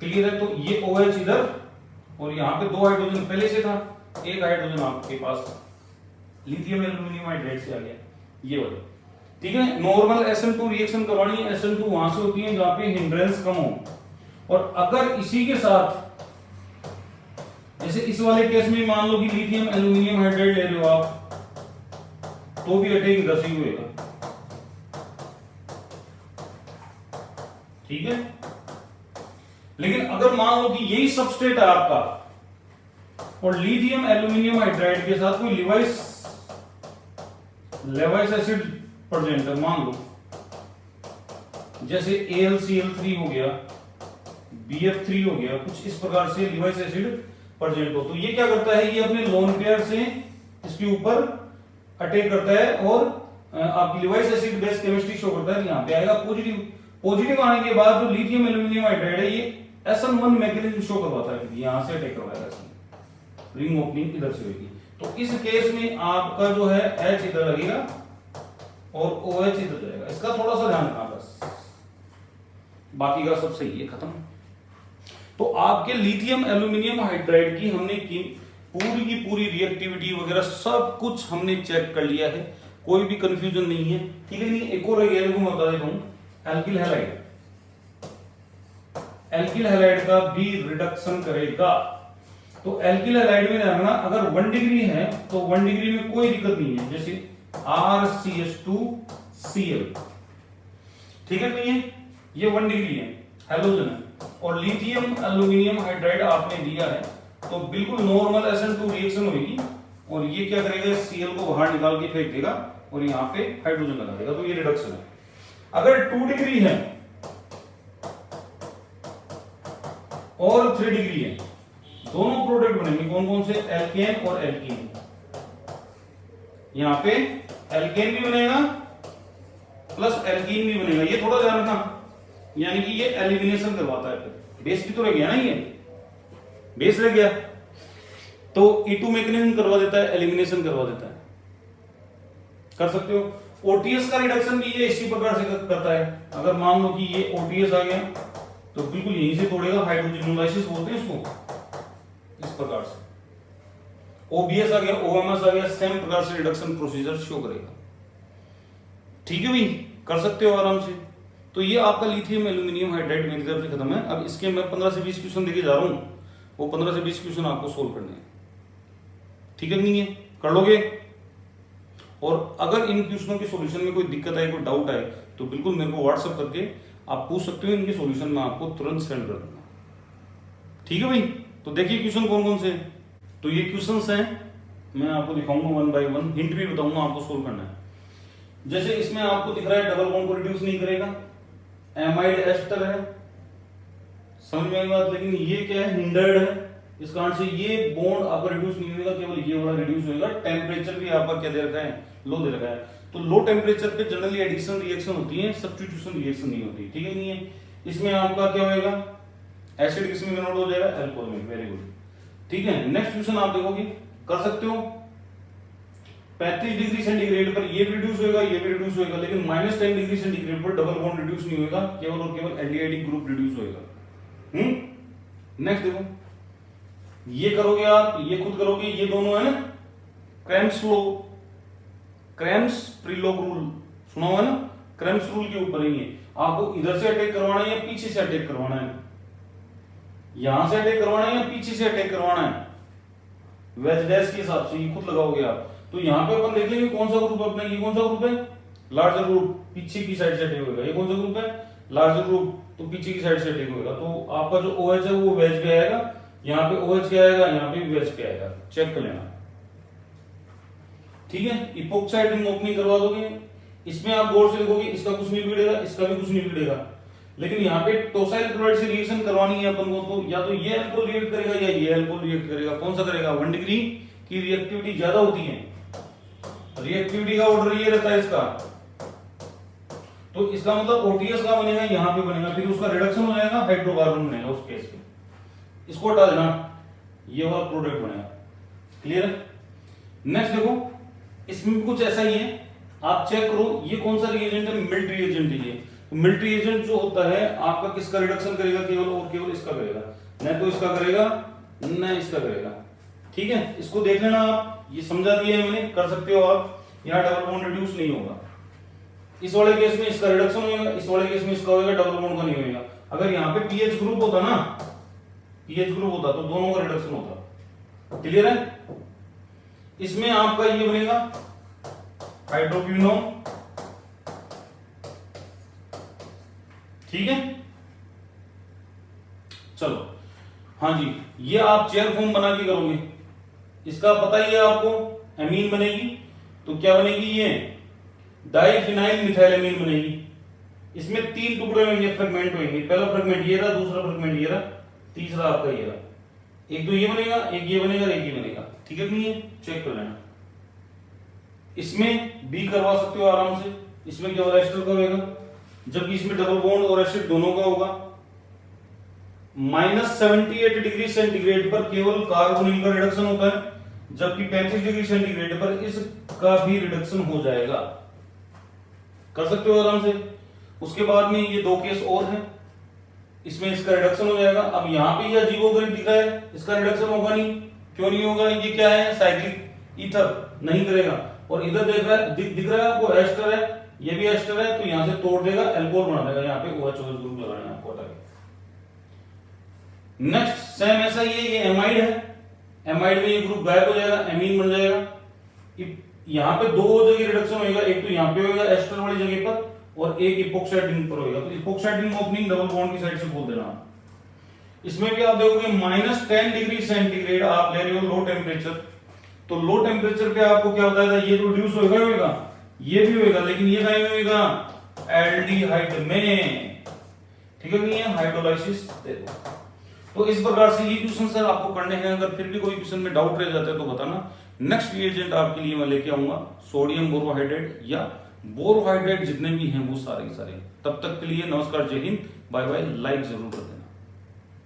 क्लियर है? तो ये OH इधर और यहां पे 2 हाइड्रोजन पहले से था, एक हाइड्रोजन आपके पास लिथियम एल्यूमिनियम हाइड्राइड से आ गया, ये वाला। ठीक है, नॉर्मल SN2 रिएक्शन करवानी है। SN2 वहां से होती है जहां पे हिंड्रेंस कम हो। और अगर इसी के साथ, जैसे इस वाले केस में मान लो कि लिथियम एल्यूमिनियम हाइड्राइड ले रहे हो आप, तो भी अटैक इधर से ही होगा। ठीक है, लेकिन अगर मान लो कि यही सबस्ट्रेट है आपका और लिथियम एल्यूमिनियम हाइड्राइड के साथ कोई लेवाइस एसिड प्रेजेंट है, मान लो जैसे AlCl3 हो गया, BF3 हो गया, कुछ इस प्रकार से लिवाइस एसिड प्रेजेंट हो, तो ये क्या करता है, ये अपने लोन पेयर से इसके ऊपर अटैक करता है और आपकी Levi's acid base chemistry show करता है। यहां पे आएगा पॉजिटिव। पॉजिटिव आने के बाद जो लिथियम एल्यूमिनियम हाइड्राइड है ये SN1 मैकेनिज्म शो करवाता है, यहां से अटैक करवाएगा, रिंग ओपनिंग इधर से होगी। तो इस केस में आपका जो है H इधर लगेगा और OH इधर जाएगा। इसका थोड़ा सा ध्यान रखना बस, बाकी का सब सही है, खत्म। तो आपके लिथियम एल्यूमिनियम हाइड्राइड की हमने पूरी की पूरी रिएक्टिविटी वगैरह सब कुछ हमने चेक कर लिया है, कोई भी कंफ्यूजन नहीं है। ठीक है, नहीं एक और मैं बता देता हूं, एल्किल हैलाइड, एल्किल हैलाइड का भी रिडक्शन करेगा। तो एल्किल हैलाइड में ध्यान रखना, अगर 1 डिग्री है तो 1 डिग्री में कोई दिक्कत नहीं है, जैसे RCH2Cl, ठीक है, नहीं है? ये 1 डिग्री है, हैलोजन है, और लिथियम एल्यूमिनियम हाइड्राइड आपने दिया है तो बिल्कुल नॉर्मल SN2 रिएक्शन होगी और ये क्या करेगा, Cl को बाहर निकाल के फेंक देगा और यहाँ पे हाइड्रोजन लगा देगा, तो ये रिडक्शन है। अगर 2 डिग्री है और 3 डिग्री है, दोनों प्रोडक्ट बनेंगे, कौन कौन से, एल्केन और एल्कीन। यहां पे एल्केन भी बनेगा प्लस एल्कीन भी बनेगा, ये थोड़ा ध्यान रखना। यानी कि ये एलिमिनेशन करवाता है। फिर बेस भी तो रह गया ना, ये बेस रह गया, तो E2 मैकेनिज्म करवा देता है, एलिमिनेशन करवा देता है। कर सकते हो। ओटीएस का रिडक्शन भी ये इसी प्रकार से करता है। अगर मान लो कि ये ओटीएस आ गया तो बिल्कुल यहीं से तोड़ेगा, हाइड्रोजनोलाइसिस बोलते हैं इसको, इस प्रकार से। ओबीएस आ गया, ओएमएस आ गया, सेम प्रकार से रिडक्शन प्रोसीजर शो करेगा। ठीक है भाई, कर सकते हो आराम से। तो ये आपका लिथियम एल्यूमिनियम हाइड्राइड मेरी तरफ से खत्म है। अब इसके मैं 15 से 20 क्वेश्चन देके जा रहा हूं, वो 15 से 20 क्वेश्चन आपको सोल्व करने हैं। ठीक है कि नहीं है? कर लोगे? और अगर इन क्वेश्चनों के सॉल्यूशन में कोई दिक्कत आए, कोई डाउट आए, तो बिल्कुल मेरे को व्हाट्सएप करके आप पूछ सकते हो। इनके सॉल्यूशन मैं आपको तुरंत सेंड कर दूंगा। ठीक है भाई, तो देखिए क्वेश्चन कौन कौन से। तो ये क्वेश्चंस हैं, मैं आपको दिखाऊंगा वन बाय वन, हिंट भी बताऊंगा आपको सोल्व करना है। जैसे इसमें आपको दिख रहा है डबल बॉन्ड को रिड्यूस नहीं करेगा, एमाइड एस्टर है, समझ में आई बात। लेकिन ये क्या है, हिंडर्ड है, इस कारण से ये बॉन्ड आपका रिड्यूस नहीं होगा, केवल ये वाला रिड्यूस होगा। टेम्परेचर भी आपका क्या दे रखा है, लो दे रखा है। तो लो टेम्परेचर पे जनरली एडिशन रिएक्शन होती है, सब्स्टिट्यूशन रिएक्शन नहीं होती। ठीक है नहीं है? इसमें आपका क्या होगा, एसिड किसमें कन्वर्ट हो जाएगा, अल्कोहल में। Very good. ठीक है, नेक्स्ट क्वेश्चन आप देखोगे, कर सकते हो। 35 डिग्री सेंटीग्रेड पर ये भी रिड्यूस होगा, ये भी रिड्यूस होगा, लेकिन -10 डिग्री सेंटीग्रेड पर डबल बॉन्ड रिड्यूस नहीं होगा, केवल और केवल एल्डिहाइड ग्रुप रिड्यूस होगा। नेक्स्ट देखो, ये करोगे आप, ये खुद करोगे, ये दोनों है ना क्रैम्स लो, क्रैम्स प्रीलोग रूल सुना हुआ है ना, क्रैम्स रूल के ऊपर ही है। आपको इधर से अटैक करवाना है या पीछे से अटैक करवाना है, यहां से अटैक करवाना है या पीछे से अटैक करवाना है, वेज डैश के हिसाब से ये खुद लगाओगे आप। तो यहां पे अपन देख लेंगे कौन सा ग्रुप अपना, ये कौन सा ग्रुप है, लार्जर ग्रुप, पीछे की साइड से अटैक होगा। ये कौन सा ग्रुप है, लार्जर ग्रुप, तो पीछे की साइड से अटैक होगा। तो आपका जो OH है वो वेज पे आएगा, यहाँ पे OH क्या आएगा, यहाँ पे वेज पे आएगा। चेक कर लेना। ठीक है, इपोक्साइड रिंग ओपनिंग करवा दोगे। इसमें आप गौर से देखोगे, इसका कुछ नहीं बिगड़ेगा, इसका भी कुछ नहीं बिगड़ेगा, लेकिन यहाँ पे टोसाइल क्लोराइड से रिएक्शन करवानी है अपन को, तो या तो ये अल्कोहल रिएक्ट करेगा या ये अल्कोहल रिएक्ट करेगा। कौन सा करेगा, 1 डिग्री की रिएक्टिविटी ज्यादा होती है, रिएक्टिविटी का ऑर्डर ये रहता है इसका। तो इसका मतलब ओटीएस का बनेगा, यहाँ पे बनेगा, फिर उसका रिडक्शन हो जाएगा, हाइड्रोकार्बन बनेगा उस केस में। इसको हटा देना, ये वाला प्रोडक्ट बनेगा। क्लियर है? नेक्स्ट देखो, इसमें भी कुछ ऐसा ही है, आप चेक करो ये कौन सा रिएजेंट है, मिल्ट रिएजेंट है। तो मिल्ट रिएजेंट जो होता है आपका किसका रिडक्शन करेगा, केवल और केवल इसका करेगा, न तो इसका करेगा न इसका करेगा। ठीक है, इसको देख लेना आप, ये समझा दिया है मैंने, कर सकते हो आप। यहाँ डबल बॉन्ड रिड्यूस नहीं होगा, इस वाले केस में इसका रिडक्शन होगा, इस वाले केस में इसका होगा, डबल बॉन्ड का नहीं होगा। अगर यहाँ पे पीएच ग्रुप होता ना, पीएच ग्रुप होता तो दोनों का रिडक्शन होता। क्लियर है? इसमें आपका ये बनेगा हाइड्रोक्विनोन। ठीक है, चलो हाँ जी, ये आप चेयर फॉर्म बना के करोगे, इसका पता ही है आपको, एमीन बनेगी। तो क्या बनेगी, ये डाइफिनाइल मिथाइल एमीन बनेगी। इसमें 3 टुकड़े होंगे, फ्रेगमेंट होंगे। पहला फ्रेगमेंट ये रहा, दूसरा फ्रेगमेंट ये रहा, तीसरा आपका ये रहा। एक तो ये बनेगा, एक ये बनेगा, एक ये बनेगा। ठीक है कि नहीं है? चेक कर लेना। इसमें बी करवा सकते हो आराम से, इसमें केवल एस्टर का होगा, जबकि इसमें डबल बॉन्ड और एसिड दोनों का होगा। -78 डिग्री सेंटीग्रेड पर केवल कार्बोनिल का रिडक्शन होता है, जबकि 35 डिग्री सेंटीग्रेड पर इसका भी रिडक्शन हो जाएगा। कर सकते हो आराम से। उसके बाद में ये 2 केस और हैं, इसमें इसका रिडक्शन हो जाएगा। अब यहाँ पे ये अजीबो गरीब दिख रहा है, इसका रिडक्शन होगा नहीं। क्यों नहीं होगा, ये क्या है, साइक्लिक ईथर, नहीं करेगा। और इधर देख रहा है, दिख रहा है आपको, एस्टर है, ये भी एस्टर है, तो यहां से तोड़ देगा, अल्कोहल बना देगा। यहाँ पे OH ग्रुप लगाना है आपको। नेक्स्ट सेम ऐसा ही है, ये एमाइड है, एमाइड में ये ग्रुप गायब हो जाएगा, एमीन बन जाएगा। यहाँ पे 2 जगह रिडक्शन होगा, एक तो यहाँ पे होगा एस्टर वाली जगह पर, और एक इपोक्साइड रिंग पर होगा। तो epoxide ring opening double bond की साइड से बोल देना। इसमें भी आप देखोगे -10 डिग्री सेंटीग्रेड आप ले रहे हो लो टेम्परेचर, तो लो टेम्परेचर पे आपको क्या होता है, ये तो रिड्यूस होगा, ये भी होगा, लेकिन ये कहीं में होगा, एल्डिहाइड में। ठीक है नहीं है, हाइड्रोलाइसिस दे दो। तो इस प्रकार से ये क्वेश्चन सर आपको करने हैं। अगर फिर भी कोई क्वेश्चन में डाउट रह जाता है तो बताना। नेक्स्ट रिएजेंट आपके लिए मैं लेके आऊंगा सोडियम बोरोहाइड्रेट या बोरोहाइड्रेट, जितने भी हैं वो सारे के सारे। तब तक के लिए नमस्कार, जय हिंद, बाय बाय, लाइक जरूर करना।